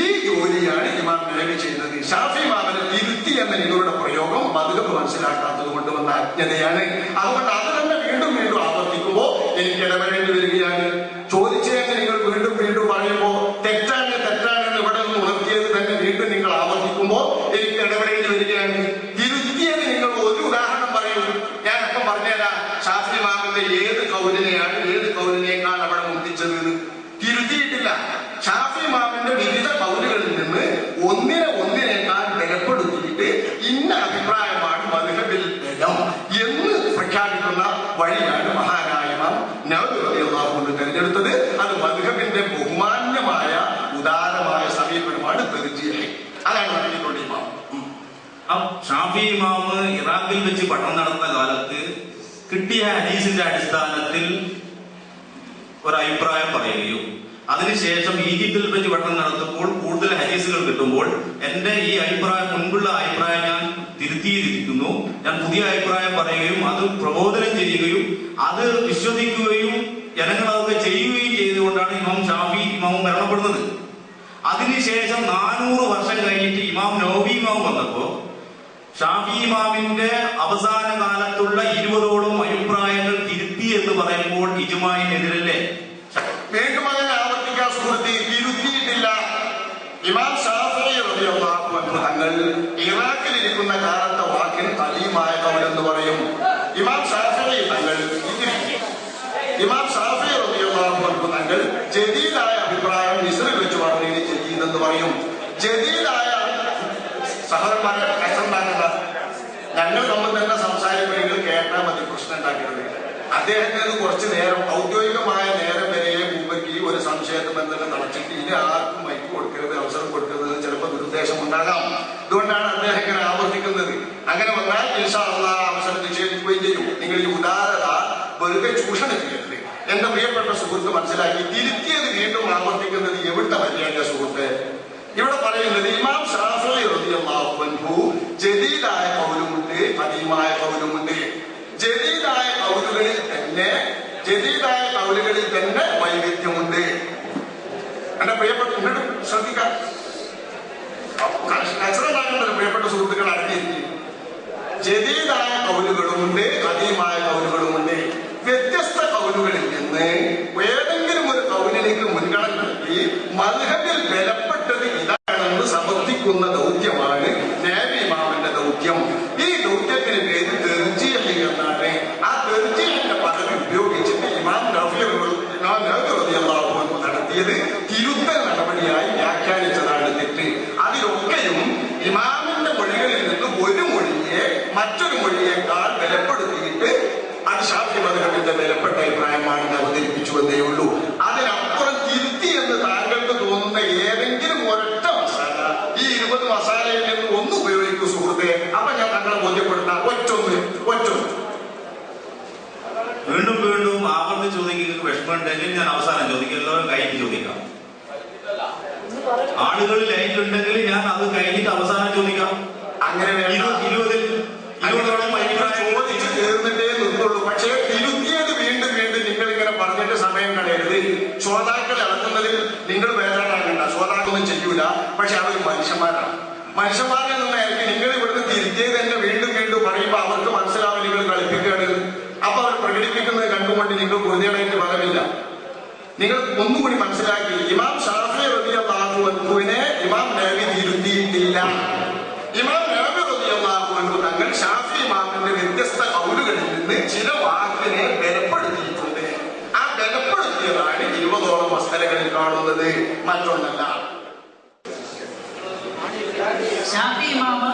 ഈ ജോലിയാണ് ഇമാം നവവി ചെയ്തത്. ഷാഫി ഇമാമിനെ തിരുത്തി എന്ന നിങ്ങളുടെ പ്രയോഗം മദ്ഹബ് മനസ്സിലാക്കാത്തത് കൊണ്ട് വന്ന അജ്ഞതയാണ്. അതുകൊണ്ട് അത് തന്നെ വീണ്ടും വീണ്ടും ആവർത്തിക്കുമ്പോൾ എനിക്ക് ഇടപെടേണ്ടി വരികയാണ്. ചോദിച്ചതെന്ന് നിങ്ങൾ വീണ്ടും വീണ്ടും പറയുമ്പോൾ തെറ്റാണ് തെറ്റാണെന്ന് ഇവിടെ നിന്ന് ഉണർത്തിയത് തന്നെ വീണ്ടും നിങ്ങൾ ആവർത്തിക്കുമ്പോൾ എനിക്ക് ഇടപെടേണ്ടി വരികയാണ്. തിരുത്തിയത് നിങ്ങൾ ഒരു ഉദാഹരണം പറയൂ. ഞാൻ അപ്പം പറഞ്ഞുതരാം. ഷാഫി ഇമാമിന്റെ ഏത് കൗലിനെയാണ് ഏത് കൗലിനേക്കാൾ അവിടെ മുന്തിച്ചത്? തിരുത്തിയിട്ടില്ല. ഷാഫി ഇമാമിന്റെ വിവിധ കൗലുകളിൽ നിന്ന് ഒന്നിനേക്കാൾ ബലപ്പെടുത്തിയിട്ട് ഇന്ന അഭിപ്രായമാണ് മദ്ഹബിൽ ബലം എന്ന് പ്രഖ്യാപിക്കുന്ന വഴിയാണ് മഹാനായ ഇമാം നവവി റളിയല്ലാഹു അൻഹു തിരഞ്ഞെടുത്തത്. അത് മദ്ഹബിന്റെ ബഹുമാന്യമായ ഉദാരമായ സമീപനമാണ് തെർജീഹ്. അതാണ് നടത്തിയിട്ടുള്ള ഇമാം. ഷാഫി ഇമാമ് ഇറാഖിൽ വെച്ച് പഠനം നടന്ന കാലത്ത് കിട്ടിയ ഹദീസിന്റെ അടിസ്ഥാനത്തിൽ ഒരു അഭിപ്രായം പറയുകയും അതിനുശേഷം ഈജിപ്തിൽ വെച്ച് പഠനം നടത്തുമ്പോൾ കൂടുതൽ ഹദീസുകൾ കിട്ടുമ്പോൾ എന്റെ ഈ അഭിപ്രായം, മുൻപുള്ള അഭിപ്രായം ഞാൻ തിരുത്തിയിരിക്കുന്നു, ഞാൻ പുതിയ അഭിപ്രായം പറയുകയും അത് പ്രബോധനം ചെയ്യുകയും അത് വിശ്വസിക്കുകയും ജനങ്ങൾ അതൊക്കെ ചെയ്യുകയും ചെയ്തുകൊണ്ടാണ് ഇമാം ഷാഫി ഇമാം മരണപ്പെടുന്നത്. അതിനുശേഷം 400 വർഷം കഴിഞ്ഞിട്ട് ഇമാം നവവി ഇമാം വന്നപ്പോ ഷാഫി ഇമാമിന്റെ അവസാന കാലത്തുള്ള 20ഓളം അഭിപ്രായങ്ങൾ തിരുത്തി എന്ന് പറയുമ്പോൾ ഇജ്മാഇനെതിരല്ലേ? വീണ്ടും അങ്ങനെ ആവർത്തിക്കാൻ സുഹൃത്തി, തിരുത്തിയിട്ടില്ല. ഇമാം ശാഫിഈ റളിയല്ലാഹു അൻഹു തങ്ങൾ ഇറാഖിലിരിക്കുന്ന കാലത്തെ വാക്കിന് ഖദീമായ ഖൗൽ എന്ന് പറയും. ഇമാം ഷാഫിഈ റളിയല്ലാഹു അൻഹു തങ്ങൾ ജദീദായ അഭിപ്രായം മിസ്രിൽ വെച്ച് പറഞ്ഞതിന് ജദീദ് എന്ന് പറയും. ജദീദായ സഹോദരന്മാരെ കഷ്ടമുണ്ടാക്കണ്ട. ഞങ്ങൾ തമ്മിൽ തന്നെ സംസാരിക്കുമെങ്കിൽ കേട്ടാൽ മതി, പ്രശ്നം ഉണ്ടാക്കരുത്. അദ്ദേഹത്തിന് കുറച്ച് നേരം ഔദ്യോഗികമായ നേരം വരെ മുമ്പേക്ക് ഈ ഒരു സംശയത്തെ ബന്ധങ്ങൾ തളച്ചിട്ട് ഇനി ആർക്കും മൈക്ക് കൊടുക്കരുത്, അവസരം കൊടുക്കരുത്, ചിലപ്പോൾ ദുരുദ്ദേശം ഉണ്ടാകാം. അതുകൊണ്ടാണ് അദ്ദേഹം ഇങ്ങനെ ആവർത്തിക്കുന്നത്. അങ്ങനെ വന്നാൽ ഇൻഷാ അല്ലാഹ് അവസരം നിഷേധിക്കുകയും ചെയ്യും. നിങ്ങൾ ഈ ഉദാരത വെറുതെ ചൂഷണം ചെയ്യരുത്. എന്റെ പ്രിയപ്പെട്ട സുഹൃത്ത് മനസ്സിലാക്കി. തിരുത്തിയത് വീണ്ടും ആവർത്തിക്കുന്നത് എവിടുത്തെ മര്യാദ സുഹൃത്ത്? ഇവിടെ പറയുന്നത് ഇമാം ശാഫിഈ റളിയല്ലാഹു അൻഹു ജദീദായ ഖൗലുമുണ്ട്, ഖദീമായ ഖൗലുമുണ്ട്. ജദീദായ കൗലുകളിൽ തന്നെ വൈവിധ്യമുണ്ട്. എന്റെ പ്രിയപ്പെട്ട ശ്രദ്ധിക്കാം. മനസ്സിലാക്കേണ്ടത് പ്രിയപ്പെട്ട സുഹൃത്തുക്കൾ അറിഞ്ഞിരിക്കും. ജദീദായ കൗലുകളുമുണ്ട്, ഖദീമായ കൗലുകളുമുണ്ട്. വ്യത്യസ്ത കൗലുകളിൽ നിന്ന് ഏതെങ്കിലും ഒരു കൗലിലേക്ക് മുൻഗണന നൽകി മദ്ഹബിൽ ബലപ്പെട്ടത് ഇതാണെന്ന് സമർത്ഥിക്കുന്ന ദൗത്യമാണ് നബി ഇമാമിന്റെ ദൗത്യം. ഈ ദൗത്യത്തിന് പേര് തെർജീഹ് എന്നാണ്. ആ തെർജീഹിന്റെ പദവി ഉപയോഗിച്ചിട്ട് ഇമാം നഫി റളിയല്ലാഹു അൻഹു നടത്തിയത് തിരുത്തൽ നടപടിയായി വ്യാഖ്യാനിച്ചതാണ് തെറ്റ്. അതിലൊക്കെയും ഇമാമിന്റെ മൊഴികളിൽ നിന്ന് ഒരു മൊഴിയെ മറ്റൊരു മൊഴിയേക്കാൾ ബലപ്പെടുത്തിയിട്ട് അത് ശാഫി മദ്ഹബിന്റെ ബലപ്പെട്ട അഭിപ്രായമാണെന്ന് അവതരിപ്പിച്ചുവെന്നേ ഉള്ളൂ. അതിനപ്പുറം തിരുത്തി എന്ന് താങ്കൾക്ക് തോന്നുന്ന ഏതെങ്കിലും ഒരൊറ്റ മസാല ഈ 20 മസാലയിൽ നിന്ന് ഒന്ന് ഉപയോഗിക്കൂ സുഹൃത്തെ. അപ്പൊ ഞാൻ താങ്കളെ ബോധ്യപ്പെടുത്താം. ഒറ്റൊന്ന് വീണ്ടും വീണ്ടും ആവർത്തി ചോദിക്കുന്ന വിഷമമുണ്ടെങ്കിൽ ഞാൻ അവസാനം ചോദിക്കാം, എല്ലാവരും കഴിഞ്ഞ് ചോദിക്കാം. ആളുകൾ ലൈനിലുണ്ടെങ്കിൽ ഞാൻ അത് കഴിഞ്ഞിട്ട് അവസാനം ചോദിക്കാം. അങ്ങനെ 20-ഓളം ചോദിച്ച് തീർന്നിട്ടേ നിർത്തുള്ളൂ. പക്ഷേ തിരുത്തിയത് വീണ്ടും വീണ്ടും നിങ്ങൾ ഇങ്ങനെ പറഞ്ഞിട്ട് സമയം കളയരുത്. ശ്രോതാക്കളെ അളക്കുന്നതിൽ നിങ്ങൾ വേദനാകണ്ട. ശ്രോതാക്കളൊന്നും ചെയ്യൂല. പക്ഷെ അവർ മനുഷ്യന്മാരാണ്. മനുഷ്യന്മാരിൽ നിന്നായിരിക്കും നിങ്ങൾ ഇവിടുന്ന് തിരുത്തിയത് തന്നെ വീണ്ടും വീണ്ടും പറയുമ്പോൾ അവർക്ക് മനസ്സിലാവും നിങ്ങൾ കളിപ്പിക്കുകയാണ്. അപ്പൊ അവർ പ്രകടിപ്പിക്കുന്നത് കണ്ടുകൊണ്ട് നിങ്ങൾ കുറുതിയടേറ്റ് ഫലമില്ല. നിങ്ങൾ ഒന്നുകൂടി മനസ്സിലാക്കി, ഇമാം ഷാഫി റളിയല്ലാഹു അൻഹുവിനെ ഇമാം നബി തിരുത്തിയിട്ടില്ല. ഇമാം നബി റളിയല്ലാഹു അൻഹു തങ്ങൾ ഷാഫി ഇമാമിന്റെ വ്യത്യസ്ത കൗലുകളിൽ നിന്ന് ചില വാക്കിനെ ബലപ്പെടുത്തിയിട്ടുണ്ട്. ആ ബലപ്പെടുത്തിയതാണ് 20ഓളം മസലകളിൽ കാണുന്നത്, മറ്റൊന്നല്ല. ഷാഫി ഇമാമ്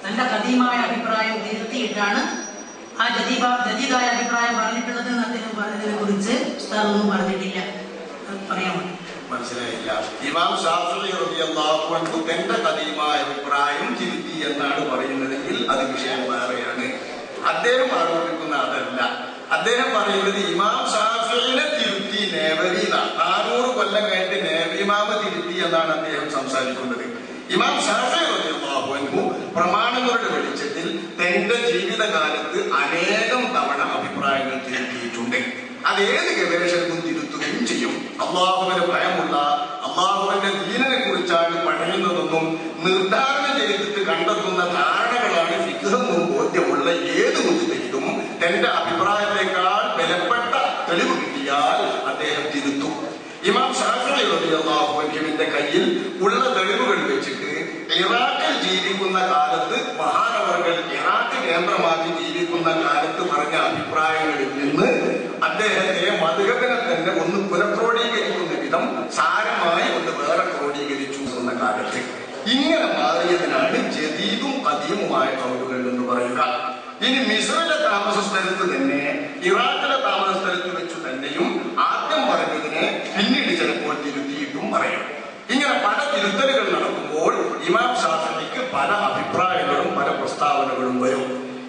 തന്റെ ഖദീമായ അഭിപ്രായം തിരുത്തിയിട്ടാണ് ആ ജദീദായ അഭിപ്രായം പറഞ്ഞിട്ടുള്ളത്. അദ്ദേഹം പറഞ്ഞതിനെ കുറിച്ച് ഉസ്താദൊന്നും പറഞ്ഞിട്ടില്ല. പറയാമോ? മനസ്സിലായില്ല. ഇമാം ഷാഫിഈ റളിയല്ലാഹു അൻഹു തന്റെ ഖദീമായ അഭിപ്രായം തിരുത്തി എന്നാണ് പറയുന്നതെങ്കിൽ അത് വിഷയം വേറെയാണ്. അദ്ദേഹം ആരോപിക്കുന്ന അതല്ല. അദ്ദേഹം പറയുന്നത് ഇമാം ഷാഫിഈനെ തിരുത്തി നബവി 400 കൊല്ലം കഴിഞ്ഞിട്ട് നബി ഇമാമ തിരുത്തി എന്നാണ് അദ്ദേഹം സംസാരിക്കുന്നത്. ഇമാം ഷാഫിഈ റളിയല്ലാഹു അൻഹു പ്രമാണങ്ങളുടെ വെളിച്ചത്തിൽ തന്റെ ജീവിതകാലത്ത് അനേകം തവണ അഭിപ്രായങ്ങൾ തിരുത്തിയിട്ടുണ്ട്. അതേത് ഗവേഷകനും തിരുത്തുകയും ചെയ്യും. അള്ളാഹുവിന് ഭയമുള്ള, അള്ളാഹുവിന്റെ ദീനിനെ കുറിച്ചാണ് പഠിക്കുന്നതെന്നും നിർദ്ധാരണം ചെയ്തിട്ട് കണ്ടെത്തുന്ന ധാരണകളാണ് ഫിഖ്ഹെന്നും ബോധ്യമുള്ള ഏത് മുജ്തഹിദും തന്റെ അഭിപ്രായത്തെക്കാൾ ബലപ്പെട്ട തെളിവ് കിട്ടിയാൽ അദ്ദേഹം തിരുത്തും. ഇമാം ഷാഫിഈ റളിയല്ലാഹു അൻഹുവിന്റെ കയ്യിൽ ഉള്ള തെളിവുകൾ വെച്ചിട്ട് ഇറാഖിൽ ജീവിക്കുന്ന കാലത്ത് മഹാനവർകൾ ഇറാഖ് കേന്ദ്രമാക്കി ജീവിക്കുന്ന കാലത്ത് പറഞ്ഞ അഭിപ്രായങ്ങളിൽ നിന്ന് അദ്ദേഹത്തെ മദ്ഹബിനെ തന്നെ ഒന്ന് പുനഃക്രോഡീകരിക്കുന്ന വിധം സാരമായി ഒന്ന് വേറെ ക്രോഡീകരിച്ചു എന്ന കാലത്ത് ഇങ്ങനെ മാറിയതിനാണ് ജദീദും ഖദീമുമായ കൗലുകൾ എന്ന് പറയുക. ഇനി മിസ്റിലെ താമസ സ്ഥലത്ത് തന്നെ ഇറാഖിലെ താമസ സ്ഥലത്ത് വെച്ചു തന്നെയും ആദ്യം പറഞ്ഞതിനെ പിന്നീട് ചിലപ്പോൾ തിരുത്തിയിട്ടും പറയും. ഇങ്ങനെ പല തിരുത്തലുകൾ നടക്കുമ്പോൾ ഇമാം ഷാഫിഈക്ക് പല അഭിപ്രായങ്ങളും പല പ്രസ്താവനകളും വരും.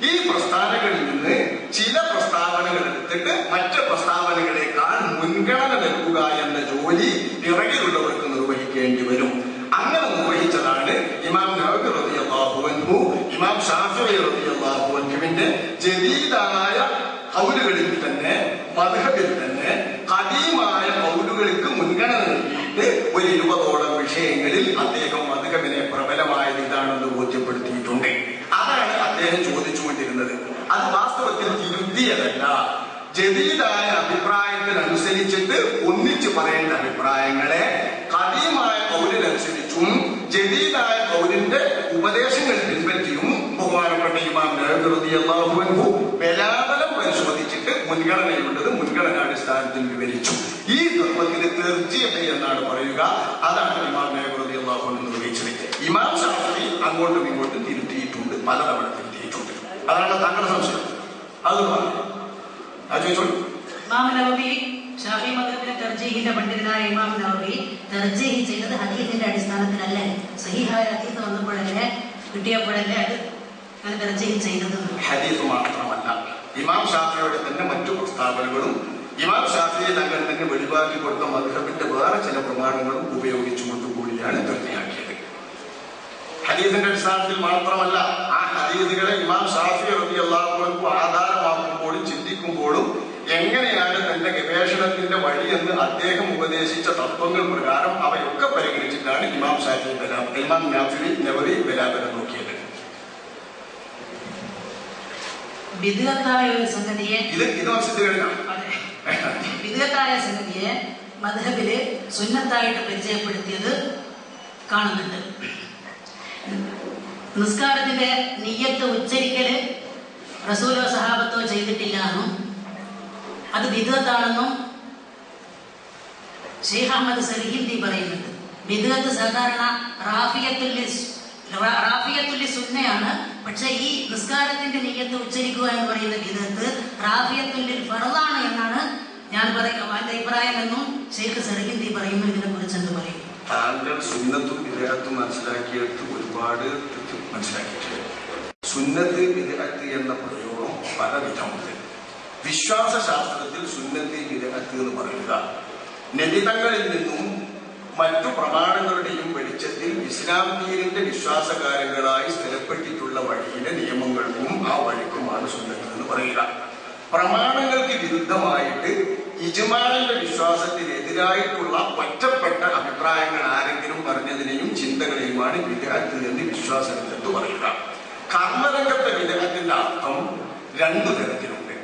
ഈ പ്രസ്താവനകളിൽ നിന്ന് ചില പ്രസ്താവനകൾ എടുത്തിട്ട് മറ്റ് പ്രസ്താവനകളെക്കാൾ മുൻഗണന നൽകുക എന്ന ജോലി പിറകിലുള്ളവർക്ക് നിർവഹിക്കേണ്ടി വരും. അങ്ങനെ നിർവഹിച്ചതാണ് ഇമാം നവവി റളിയല്ലാഹു അൻഹു ഇമാം ഷാഫിഈ റളിയല്ലാഹു അൻഹുവിന്റെ ജദീദായ കൗലുകളിൽ തന്നെ മദ്ഹബിൽ തന്നെ ഖദീമായ കൗലുകൾക്ക് മുൻഗണന നൽകിയിട്ട് ഒരു 20ഓളം വിഷയങ്ങളിൽ അദ്ദേഹം മദ്ഹബിനെ പ്രബലമായത് ഇതാണെന്ന് ബോധ്യപ്പെടുത്തിയിട്ടുണ്ട്. അതാണ് അദ്ദേഹം ചോദിച്ചുകൊണ്ടിരുന്നത്. അത് വാസ്തവത്തിൽ തിരുത്തിയതല്ല. ജദീദായ അഭിപ്രായത്തിനനുസരിച്ചിട്ട് ഒന്നിച്ച് പറയേണ്ട അഭിപ്രായങ്ങളെ ഖദീമായ കൗലിനനുസരിച്ചും ജദീദായ കൗലിന്റെ ഉപദേശങ്ങൾ പിൻപറ്റിയും ബഹുമാനപ്പെട്ട ഇമാം നവവി റളിയല്ലാഹു അൻഹു ബലാബലം പരിശോധിച്ചിട്ട് മുൻഗണനയുള്ളത് മുൻഗണനാടിസ്ഥാനത്തിൽ വിവരിച്ചു. ഈ ധർമ്മത്തിന് തെർജീഹ് എന്നാണ് പറയുക. അതാണ് ഇമാം നവവി റളിയല്ലാഹു അൻഹു നിർവഹിച്ചത്. ഇമാം ഷാഫിഈ അങ്ങോട്ടും ഇങ്ങോട്ടും തിരുത്തിയിട്ടുണ്ട്, പലതവണ തിരുത്തിയിട്ടുണ്ട്. അതാണ് താങ്കളുടെ സംശയം. അത് ഇമാം നവവി ഷാഫി മദ്ഹബിലെ തർജീഹിന്റെ പണ്ഡിതനായ ഇമാം നവവി തർജീഹ് ചെയ്തത് ഹദീസിന്റെ അടിസ്ഥാനത്തിലല്ലേ, സഹീഹായ ഹദീസ് വന്നപ്പോഴല്ലേ കിട്ടിയപ്പോഴല്ലേ അത് തർജീഹ് ചെയ്തത്. ഹദീസ് മാത്രമല്ല, ഇമാം ഷാഫിയുടെ തന്നെ മറ്റു പ്രസ്താവനകളും ഇമാം ഷാഫിയെ തങ്ങൾ തന്നെ വെളിവാക്കി കൊടുത്ത മദ്ഹബിന്റെ വേറെ ചില പ്രമാണങ്ങളും ഉപയോഗിച്ചുകൊണ്ടുകൂടിയാണ് തർജീഹാക്കിയത്. ഹദീസിന്റെ അടിസ്ഥാനത്തിൽ മാത്രമല്ല, ആ ഹദീസുകളെ ഇമാം ഷാഫി റളിയല്ലാഹു അൻഹു ആധാരമാക്കുമ്പോഴും ചിന്തിക്കുമ്പോഴും എങ്ങനെയാണ് തന്റെ ഗവേഷണത്തിന്റെ വഴി എന്ന് അദ്ദേഹം ഉപദേശിച്ച തത്വങ്ങൾ പ്രകാരം അവയൊക്കെ പരിഗണിച്ചിട്ടാണ് ഇമാം നവവി ബലാബലം നോക്കിയത്. വിദഗ്ധായ ഒരു സംഗതിയെ വിദഗ്ധായ സംഗതിയെ മദ്ഹബില് സുന്നത്തായിട്ട് പരിചയപ്പെടുത്തിയത് കാണുന്നുണ്ട്. നിസ്കാരത്തിന്റെ നിയ്യത്ത് ഉച്ചരിക്കല് റസൂലോ സഹാബത്തോ ചെയ്തിട്ടില്ല എന്നും അത് ബിദ്അത്താണെന്നും ഷെയ്ഖ് അഹമ്മദ് സൽഹിന്ദി പറയുന്നുണ്ട്. ബിദ്അത്ത് സാധാരണ റാഫിയത്തുൽ സുന്നയാണ്. പക്ഷെ ഈ നിസ്കാരത്തിന്റെ നിയ്യത്ത് ഉച്ചരിക്കുക എന്ന് പറയുന്ന ബിദ്അത്ത് റാഫിയത്തുൽ ഫർളാണ് എന്നാണ് ഞാൻ പറയുന്ന എന്റെ അഭിപ്രായം എന്നും ഷെയ്ഖ് സൽഹിന്ദി പറയുന്നു. ഇതിനെ കുറിച്ച് എന്ത് പറയും? താങ്കൾ സുന്നത്തും ബിദ്അത്തും മനസ്സിലാക്കിയെടുത്ത് ഒരുപാട് മനസ്സിലാക്കിയിട്ടുണ്ട്. സുന്നത്ത് ബിദ്അത്ത് എന്ന പ്രയോഗം പല വിധമുണ്ട്. വിശ്വാസ ശാസ്ത്രത്തിൽ സുന്നത്ത് ബിദ്അത്ത് എന്ന് പറയുക നബിതങ്ങളിൽ നിന്നും മറ്റു പ്രമാണങ്ങളുടെയും വെളിച്ചത്തിൽ ഇസ്ലാം ദീനിന്റെ വിശ്വാസകാര്യങ്ങളായി സ്ഥിരപ്പെട്ടിട്ടുള്ള വഴിയിലെ നിയമങ്ങൾക്കും ആ വഴിക്കുമാണ് സുന്നത്ത് എന്ന് പറയുക. പ്രമാണങ്ങൾക്ക് വിരുദ്ധമായിട്ട് ഇജ്മാഇന്റെ വിശ്വാസത്തിനെതിരായിട്ടുള്ള ഒറ്റപ്പെട്ട അഭിപ്രായങ്ങൾ ആരെങ്കിലും പറഞ്ഞതിനെയും ചിന്തകളെയുമാണ് ബിദ്അത്ത് എന്ന് വിശ്വാസരംഗത്ത് പറയുക. കർമ്മരംഗത്തെ ബിദ്അത്തിന്റെ അർത്ഥം രണ്ടു തരത്തിലുണ്ട്.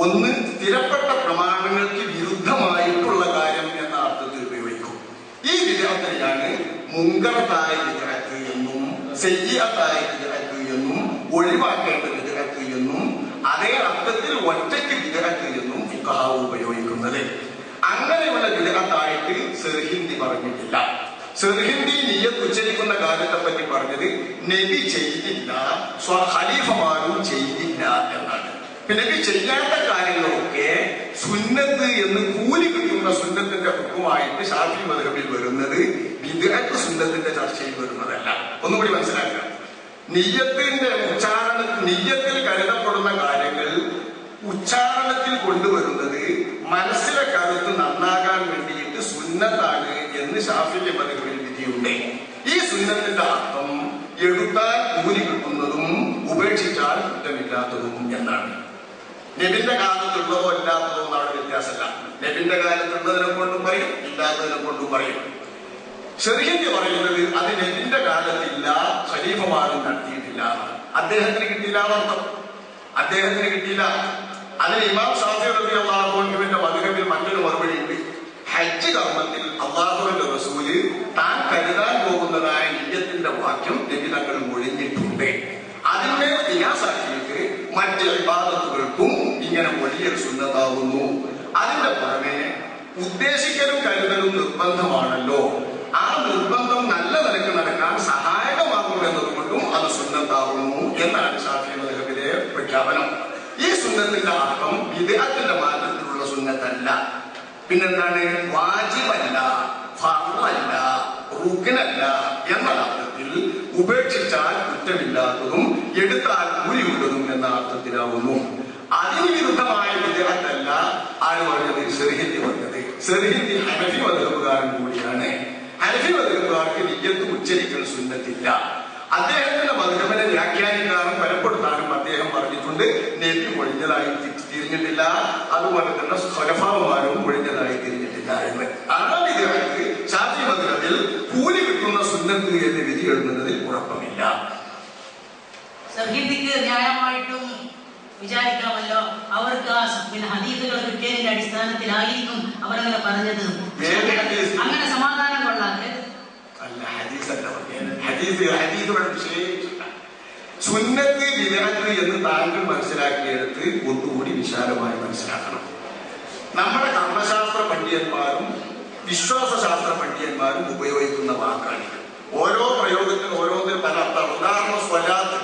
ഒന്ന്, സ്ഥിരപ്പെട്ട പ്രമാണങ്ങൾക്ക് വിരുദ്ധമായിട്ടുള്ള കാര്യം എന്ന അർത്ഥത്തിൽ ഉപയോഗിക്കും. ഈ ബിദ്അത്തിനെയാണ് മുങ്കറത്തായ ബിദ്അത്ത് എന്നും സയ്യിഅത്തായ ബിദ്അത്ത് എന്നും ഒഴിവാക്കേണ്ട ബിദ്അത്ത് എന്നും അതേ അർത്ഥത്തിൽ ഒറ്റയ്ക്ക് ബിദ്അത്ത് എന്നും ഫുഖഹാ ഉപയോഗിക്കുന്നത്. അങ്ങനെയുള്ള ബിദ്അത്തായിട്ട് സർഹിന്ദി പറഞ്ഞിട്ടില്ല. സർഹിന്ദി നിയ്യത്ത് ഉച്ചരിക്കുന്ന കാര്യത്തെ പറ്റി പറഞ്ഞത് നബി ചെയ്തില്ല, ഖലീഫമാരും ചെയ്തില്ല എന്നാണ്. നബി ചെയ്യാത്ത കാര്യങ്ങളൊക്കെ സുന്നത്ത് എന്ന് കൂലി കിട്ടുന്ന സുന്നത്തിന്റെ ഹുക്കുമായിട്ട് ശാഫി മദ്ഹബിൽ വരുന്നത് ബിദ്അത്ത് സുന്നത്തിന്റെ ചർച്ചയിൽ വരുന്നതല്ല. ഒന്നുകൂടി മനസ്സിലാക്കുക. നിയ്യത്തിൽ കരുതപ്പെടുന്ന കാര്യങ്ങൾ ഉച്ചാരണത്തിൽ കൊണ്ടുവരുന്നത് മനസ്സിലെ കരുത്ത് നന്നാകാൻ വേണ്ടിയിട്ട് സുന്നത്താണ് എന്ന് ശാഫി മദ്ഹബിൽ വിധിയുണ്ട്. ഈ സുന്നത്തിന്റെ അർത്ഥം എടുത്താൽ കൂലി കിട്ടുന്നതും ഉപേക്ഷിച്ചാൽ കുറ്റമില്ലാത്തതും എന്നാണ്. നബിന്റെ കാലത്തുള്ളതോ ഇല്ലാത്തതോ എന്നാണ് വ്യത്യാസമല്ല. നബിന്റെ കാലത്തുള്ളതിനെ കൊണ്ടും പറയും, ഇല്ലാത്തതിനെ കൊണ്ടും പറയും. ശരീഅത്ത് പറയുന്നത് അത് നബിന്റെ കാലത്തില്ല, ഖലീഫമാരും നടത്തിയിട്ടില്ല. അദ്ദേഹത്തിന് കിട്ടിയില്ല എന്നർത്ഥം. അദ്ദേഹത്തിന് കിട്ടിയില്ല. അതിന് ഇമാം ഷാഫി റളിയല്ലാഹു അൻഹുവിന്റെ മദ്ഹബിൽ മറ്റൊരു മറുപടി ഉണ്ട്. ഹജ്ജ് കർമ്മത്തിൽ അല്ലാഹുവിന്റെ റസൂല് താൻ കരുതാൻ പോകുന്നതായ നിയ്യത്തിന്റെ വാക്യം നബി തങ്ങൾ മൊഴിഞ്ഞിട്ടുണ്ട്. അതിന്മേൽ ഖിയാസാക്കിയിട്ട് മറ്റ് ഇബാദത്തുകൾക്കും ഇങ്ങനെ വലിയ സുന്നത്താവുന്നു. അതിന്റെ പുറമെ ഉദ്ദേശിക്കലും കരുതലും നിർബന്ധമാണല്ലോ. ആ നിർബന്ധം നല്ല നിലക്ക് നടക്കാൻ സഹായകമാകും എന്നതുകൊണ്ടും അത് സുന്നത്താവുന്നു എന്നാണ് ശാഫി മദ്ഹബിലെ പ്രഖ്യാപനം. ഈ സുന്നത്തിന്റെ അർത്ഥം ബിദ്അത്തിന്റെ മാറ്റത്തിലുള്ള സുന്നത്തല്ല. പിന്നെന്താണ്? വാജിബല്ല, ഫർളല്ല, റുക്നല്ല എന്ന അർത്ഥത്തിൽ ഉപേക്ഷിച്ചാൽ കുറ്റമില്ലാത്തതും എടുത്താൽ കൂലിയുള്ളതും എന്ന അർത്ഥത്തിലാവുന്നു. അതിന് വിരുദ്ധമായ ബിദ്അത്തല്ല ആര് പറഞ്ഞത്? സർഹിന്ദി പറഞ്ഞത്. സർഹിന്ദി ഹനഫി മദ്ഹബുകാരൻ കൂടിയാണ്. ഹനഫി മദ്ഹബുകാർക്ക് നിയ്യത്ത് ഉച്ചരിക്കൽ സുന്നത്തില്ല. അദ്ദേഹത്തിന്റെ മദ്ഹബിനെ വ്യാഖ്യാനിക്കാനും ബലപ്പെടുത്താനും അദ്ദേഹം പറഞ്ഞിട്ടുണ്ട് നബി ഒഴിഞ്ഞതായി തിരിഞ്ഞിട്ടില്ല, അതുപോലെ തന്നെ ഖലഫാവുമാരും ഒഴിഞ്ഞതായി തിരിഞ്ഞിട്ടില്ല എന്ന്. അതാണ് ഇതിനകത്ത് ശാഫി മദ്ഹബിൽ കൂലി കിട്ടുന്ന സുന്നത്ത് എന്ന് വിധി എഴുതുന്നതിൽ കുഴപ്പമില്ല. സർഹിന്ദിക്ക് ന്യായമായിട്ടും വിചാരിക്കാമല്ലോ, അവർക്ക് ആ ഹദീസുകൾ കിട്ടിയതിന്റെ അടിസ്ഥാനത്തിലായിരിക്കും അവരങ്ങനെ പറഞ്ഞത്. അങ്ങനെ സമാധാനം കൊള്ളാതെ സുന്നത്ത് ബിദ്അത്ത് എന്ന് താങ്കൾ മനസ്സിലാക്കിയെടുത്ത് ഒന്നുകൂടി വിശാലമായി മനസ്സിലാക്കണം. നമ്മുടെ കർമ്മശാസ്ത്ര പണ്ഡിതന്മാരും വിശ്വാസശാസ്ത്ര പണ്ഡിതന്മാരും ഉപയോഗിക്കുന്ന വാക്കാണ്. ഓരോ പ്രയോഗത്തിനും ഓരോന്നിനും പല അർത്ഥം. ഉദാഹരണം സ്വലാത്ത്.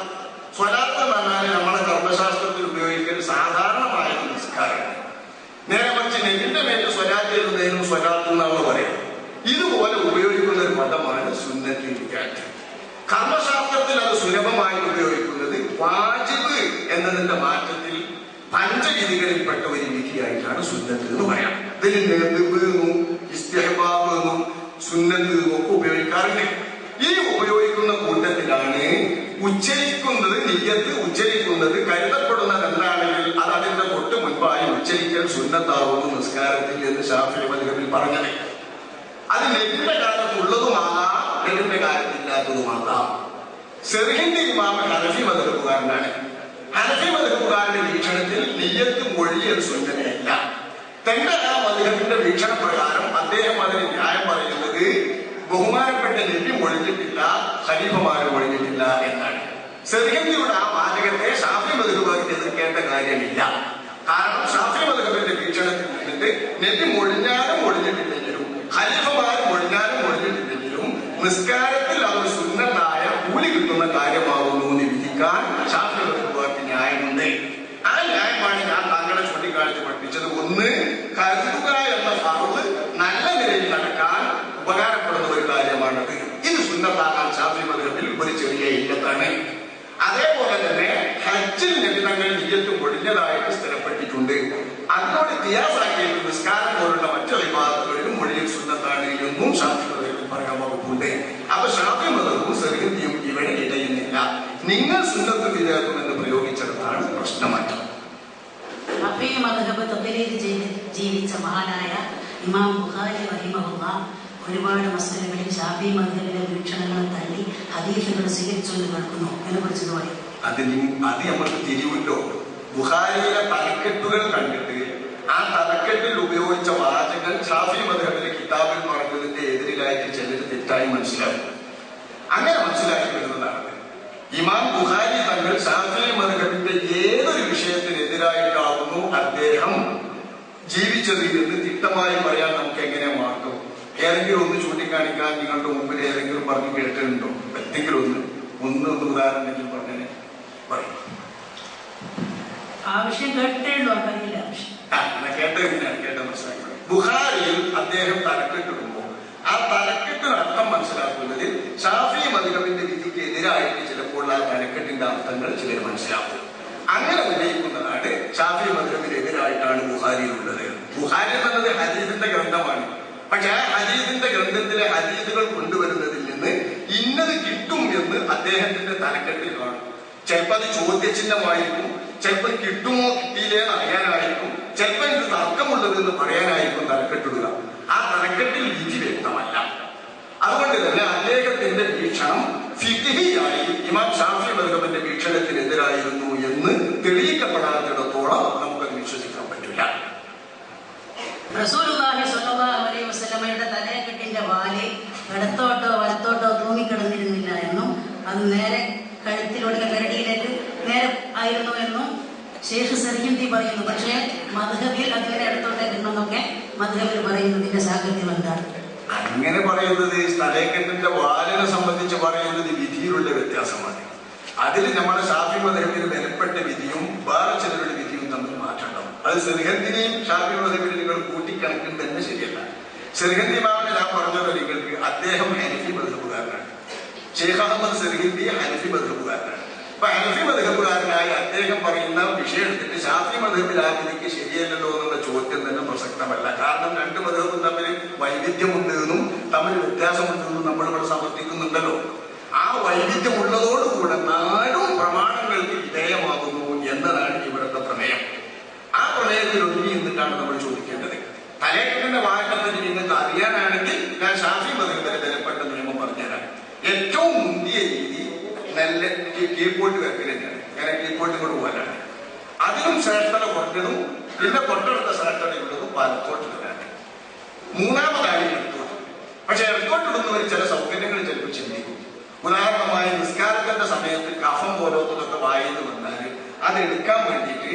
സ്വലാത്ത് എന്ന് പറഞ്ഞാൽ നമ്മുടെ കർമ്മശാസ്ത്രത്തിൽ ഉപയോഗിക്കുന്ന സാധാരണമായ നിസ്കാരമാണ്. നേരെ മറിച്ച് നബിന്റെ മേലിൽ സ്വലാത്ത് എഴുതുന്നതിനും സ്വലാത്ത് എന്നാണ് പറയുന്നത്. ഇതുപോലെ ഉപയോഗിക്കുന്ന ഒരു പദമാണ് സുന്നത്ത് ബിദ്അത്ത്. കർമ്മശാസ്ത്രത്തിൽ അത് സുലഭമായി ഉപയോഗിക്കുന്നത് വാജിബ് എന്നതിന്റെ മാറ്റത്തിൽ പഞ്ചവിധികളിൽപ്പെട്ട ഒരു വിധിയായിട്ടാണ് സുന്നത്ത് എന്ന് പറയാം. ഇതിൽ നെദ്ബ് എന്നും ഇസ്തിഹ്ബാബ് എന്നും സുന്നത്ത് എന്നും ഒക്കെ ഉപയോഗിക്കാറുണ്ട്. ഈ ഉപയോഗിക്കുന്ന കൂട്ടത്തിലാണ് ഉച്ചരിക്കുന്നത്, നിയ്യത്ത് ഉച്ചരിക്കുന്നത് കരുതപ്പെടുന്നത് എന്താണെങ്കിൽ അത് അതിന്റെ തൊട്ട് മുൻപായി ഉച്ചരിക്കും. നമസ്കരിക്കൽ സുന്നത്താവുന്നു നിസ്കാരത്തിൽ എന്ന് ശാഫിഈ മദ്ഹബിൽ പറഞ്ഞത്. അത് നബിയുടെ കാലത്തുള്ളതുമാകാം, നബിയുടെ കാലത്തില്ലാത്തതുമാകാം. സെർഹിന്റെ ഇമാം ഹനഫി മദ്ഹബുകാരനാണ്. ഹനഫി മദ്ഹബുകാരുടെ വീക്ഷണത്തിൽ നിയ്യത്ത് മൊഴിയൽ സുന്നതയല്ല. തന്റെ ആ മദ്ഹബിന്റെ വീക്ഷണ പ്രകാരം അദ്ദേഹം അതിന് ന്യായം പറയുന്നത് ബഹുമാനപ്പെട്ട നബി മൊഴിഞ്ഞിട്ടില്ല, ഖലീഫമാര് മൊഴിഞ്ഞിട്ടില്ല എന്നാണ്. സെർഹിന്ദിയുടെ ആ വാചകത്തെ ഷാഫി മദ്ഹബുകാർക്ക് എതിർക്കേണ്ട കാര്യമില്ല. കാരണം ഷാഫി മദ്ഹബിന്റെ വീക്ഷണത്തിൽ നിന്നിട്ട് നബി മൊഴിഞ്ഞാലും മൊഴിഞ്ഞിട്ടില്ലെങ്കിലും ഖലീഫമാർ മൊഴിഞ്ഞാലും മൊഴിഞ്ഞിട്ടില്ലെങ്കിലും നിസ്കാരത്തിൽ അവർ സുന്നത്തായ കൂലി കിട്ടുന്ന കാര്യമാകുന്നു എന്ന് വിധിക്കാൻ ഷാഫി മദ്ഹബുകാർക്ക് ന്യായമുണ്ട്. ആ ന്യായമാണ് ഞാൻ താങ്കളെ ചൂണ്ടിക്കാണിച്ച് പഠിപ്പിച്ചത്. ഒന്ന്, കരുതുക എന്ന ഫർള് നല്ല നിലയിൽ നടക്കാൻ ഉപകാരപ്പെടുന്ന ഒരു കാര്യമാണത്. ഇത് സുന്നത്താക്കാൻ ഷാഫി മദ്ഹബിൽ ഒരു ചെറിയ ഇല്ലത്താണ്. അതേപോലെ തന്നെ ഹജ്ജിൽ നബി തങ്ങൾ നിയ്യത്ത് മൊഴിഞ്ഞതായിട്ട് സ്ഥിരപ്പെട്ടിട്ടുണ്ട്. അതിനോട് തിയാസാക്കിയിട്ട് നിസ്കാരം പോലുള്ള മറ്റു ഇബാദത്തുകളിലും മൊഴിയിൽ സുന്നത്താണ് എന്നും ഷാഫി മദ്ഹബിൽ പറയാൻ വകുപ്പുണ്ട്. അപ്പൊ ഷാഫി മദ്ഹബും സെർഹിന്ദിയും ഇവിടെ ഇടയുന്നില്ല. നിങ്ങൾ സുന്നത്ത് വിധേയത്വം പ്രയോഗിച്ചെടുത്താണ് പ്രശ്നമാറ്റം. ഷാഫിഈ മദ്ഹബ് തഖ്ലീദ് ചെയ്ത് ജീവിച്ച മഹാനായ ഇമാം ബുഖാരി റഹിമഹുല്ലാഹ് ഒരുപാട് മസ്അലകളിൽ ഷാഫിഈ മദ്ഹബിലെ വീക്ഷണങ്ങൾ തള്ളി ഹദീസുകൾ സ്വീകരിച്ചുകൊണ്ട് നടക്കുന്നു. അതിനെ കുറിച്ച് പറയും. അത് നമ്മൾക്ക് തിരിവുണ്ടോ? ബുഖാരിയിലെ തലക്കെട്ടുകൾ കണ്ടിട്ട് ആ തലക്കെട്ടിൽ ഉപയോഗിച്ച വാചകങ്ങൾ ഷാഫിഈ മദ്ഹബിലെ കിതാബിൽ പറഞ്ഞതിന്റെ എതിരിലായിട്ട് ചിലർ തെറ്റായി മനസ്സിലാക്കും. അങ്ങനെ മനസ്സിലാക്കി വരുന്നതാണ്. ഇമാം ബുഖാരി തങ്ങൾ ഷാഫിഈ മദ്ഹബിന്റെ ഏതൊരു വിഷയത്തിനെതിരായിട്ടാകുന്നു അദ്ദേഹം ജീവിച്ചത് എന്ന് തിട്ടമായി പറയാൻ നമുക്ക് എങ്ങനെ മാർക്കും? ഏതെങ്കിലും ഒന്ന് ചൂണ്ടിക്കാണിക്കാൻ നിങ്ങളുടെ മുമ്പിൽ ഏതെങ്കിലും പറഞ്ഞു കേട്ടിട്ടുണ്ടോ? എന്തെങ്കിലും ഒന്ന് ഉദാഹരണം പറഞ്ഞേ പറയും. ആവശ്യം കേട്ടേണ്ടോ? അറിയില്ല. കേട്ട മനസ്സിലാക്കി. ബുഖാരിയിൽ അദ്ദേഹം തലക്കെട്ടിടുമ്പോൾ ആ തലക്കെട്ടിന് അർത്ഥം മനസ്സിലാക്കുന്നത് ഷാഫിഈ മദ്ഹബിന്റെ വിധിക്ക് എതിരായിട്ട് ചിലപ്പോൾ ആ തലക്കെട്ടിന്റെ അർത്ഥങ്ങൾ ചിലർ മനസ്സിലാക്കും. അങ്ങനെ ഉന്നയിക്കുന്നതാണ് ഷാഫിഈ മദ്ഹബിന് എതിരായിട്ടാണ് ബുഖാരിയിലുള്ളത്. ബുഖാരി എന്നുള്ളത് ഹദീസിന്റെ ഗ്രന്ഥമാണ്. പക്ഷെ ആ ഹദീസിന്റെ ഗ്രന്ഥത്തിലെ ഹദീസുകൾ കൊണ്ടുവരുന്നതിൽ നിന്ന് ഇന്നത് കിട്ടും എന്ന് അദ്ദേഹത്തിന്റെ തലക്കെട്ടിൽ കാണും. ചിലപ്പോൾ അത് ചോദ്യചിഹ്നമായിരിക്കും, ചിലപ്പോൾ കിട്ടുമോ കിട്ടിയില്ലേ എന്ന് അറിയാനായിരിക്കും, ചിലപ്പോൾ ഇത് തർക്കമുള്ളതെന്ന് പറയാനായിരിക്കും തലക്കെട്ടിടുക. ആ തലക്കെട്ടിൽ വിധി വ്യക്തമല്ല. അതുകൊണ്ട് തന്നെ അദ്ദേഹത്തിന്റെ വീക്ഷണം ഫിഖ്ഹിയായി ഇമാം ഷാഫിഈ മദ്ഹബിന്റെ വീക്ഷണത്തിനെതിരായിരുന്നു എന്ന് തെളിയിക്കപ്പെടാത്തിടത്തോളം നമുക്കത് വിശ്വസിക്കാൻ പറ്റില്ല. റസൂലുള്ളാഹി സ്വല്ലല്ലാഹു അലൈഹി വസല്ലമയുടെ തലക്കെട്ടിന്റെ വാല് ഇടത്തോട്ടോ വലത്തോട്ടോ തൂങ്ങിക്കിടന്നിരുന്നില്ല എന്നും അത് നേരെ കഴുത്തിലൂടെ കരടിയിലേക്ക് നേരെ ആയിരുന്നു എന്നും ശേഖ് സെർഹിന്ദി പറയുന്നു. പക്ഷേ മദ്ഹബിൽ അങ്ങനെ ഇടത്തോട്ടേക്കെന്നൊക്കെ മദ്ഹബിൽ പറയുന്നതിന്റെ സാഹചര്യം എന്താണ്? അങ്ങനെ പറയുന്നത് തലക്കെട്ടിന്റെ വാലിനെ സംബന്ധിച്ച് പറയുന്നത് വിധിയിലുള്ള വ്യത്യാസമാണ്. അതിൽ നമ്മുടെ ഷാഫിഈ മദ്ഹബിന് ബലപ്പെട്ട വിധിയും വേറെ ചിലരുടെ വിധിയും തമ്മിൽ മാറ്റമുണ്ടാവും. അത് സെർഹിന്ദിനെയും ഷാഫിഈ മദ്ഹബിനെ നിങ്ങൾ കൂട്ടിക്കണക്കിൽ തന്നെ ശരിയല്ല. സെർഹിന്ദി ഇമാമിനെ ഞാൻ പറഞ്ഞത് നിങ്ങൾക്ക് അദ്ദേഹം ഹനഫി മദ്ഹബുകാരനാണ്. ഷെയ്ഖ് അഹമ്മദ് സെർഹിന്ദി ഹനഫി മദ്ഹബുകാരനാണ്. അപ്പൊ ഹനഫി മദ്ഹബുകാരനായി അദ്ദേഹം പറയുന്ന വിഷയം എടുത്തിട്ട് ഷാഫിഈ മദ്ഹബിൽ ആ വിധിക്ക് ശരിയല്ലല്ലോ എന്നുള്ള ചോദ്യം തന്നെ പ്രസക്തമല്ല. കാരണം രണ്ട് മദ്ഹബും തമ്മിൽ വൈവിധ്യമുണ്ടെന്നും തമ്മിൽ വ്യത്യാസമുണ്ടെന്നും നമ്മളിവിടെ സമർത്ഥിക്കുന്നുണ്ടല്ലോ. ആ വൈവിധ്യമുള്ളതോടുകൂടെ നാടും പ്രമാണങ്ങൾക്ക് വിധേയമാകുന്നു എന്നതാണ് ഇവിടുത്തെ പ്രമേയം. ആ പ്രമേയത്തിൽ ഒതുങ്ങി എന്നിട്ടാണ് നമ്മൾ ചോദിക്കേണ്ടത്. തലക്കെട്ടിന്റെ വാഴക്കത്തിന് നിങ്ങൾക്ക് അറിയാനാണെങ്കിൽ ഞാൻ ഷാഫിഈ മദ്ഹബിലെ ബലപ്പെട്ട നിയമം പറഞ്ഞുതരാം. ഏറ്റവും മുന്തിയ രീതി നല്ല കീഴ്പോട്ട് വെക്കൽ തന്നെയാണ്. ഞാൻ കീഴ്പോട്ട് കൊണ്ട് പോകാനാണ്. അതിനും ശ്രേഷ്ഠത കുറഞ്ഞതും പിന്നെ തൊട്ടടുത്ത ശ്രേഷ്ഠതയുള്ളതും വലത്തോട്ടിടാനാണ്. മൂന്നാമതാണ് ഇടത്തോട്ട്. പക്ഷെ ഇടത്തോട്ടിടുന്നവർ ചില സൗകര്യങ്ങൾ ചിലപ്പോൾ ചിന്തിക്കും. ഉദാഹരണമായി നിസ്കാരത്തിന്റെ സമയത്ത് കഫം പോലത്തതൊക്കെ വായിന്ന് വന്നാൽ അത് എടുക്കാൻ വേണ്ടിയിട്ട്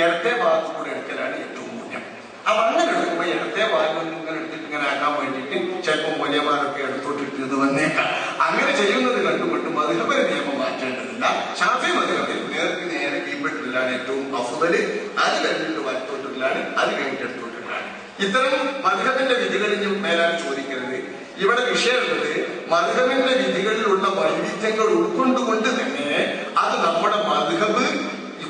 ഇടത്തെ ഭാഗത്ത് കൂടെ എടുക്കലാണ് ഏറ്റവും മുന്നം. അപ്പൊ അങ്ങനെ എടുക്കുമ്പോൾ ഇടത്തെ ഭാഗം ഇങ്ങനെ എടുത്തിട്ട് ഇങ്ങനെ ആക്കാൻ വേണ്ടിയിട്ട് ചിലപ്പോൾ മൂല്യമാരൊക്കെ എടുത്തോട്ടിട്ട് വന്നേക്കാം. അങ്ങനെ ചെയ്യുന്നത് കണ്ടുകൊണ്ട് മദ്ഹബിലെ നിയമം മാറ്റേണ്ടതില്ല. ഷാഫിഈ മദ്ഹബിൽ നേർക്ക് നേരെ കീഴ്പ്പെട്ടിലാണ് ഏറ്റവും അഫ്ദല്. അത് കഴിഞ്ഞിട്ട് വലത്തോട്ടിലാണ്, അത് കഴിഞ്ഞിട്ട് എടുത്തോട്ടിലാണ്. ഇത്തരം മദ്ഹബിന്റെ വിധികളിൽ മേലാണ് ചോദിക്കരുത്. ഇവിടെ വിഷയമുള്ളത് മദ്ഹബിന്റെ വിധികളിലുള്ള വൈവിധ്യങ്ങൾ ഉൾക്കൊണ്ടുകൊണ്ട് തന്നെ അത് നമ്മുടെ മദ്ഹബ്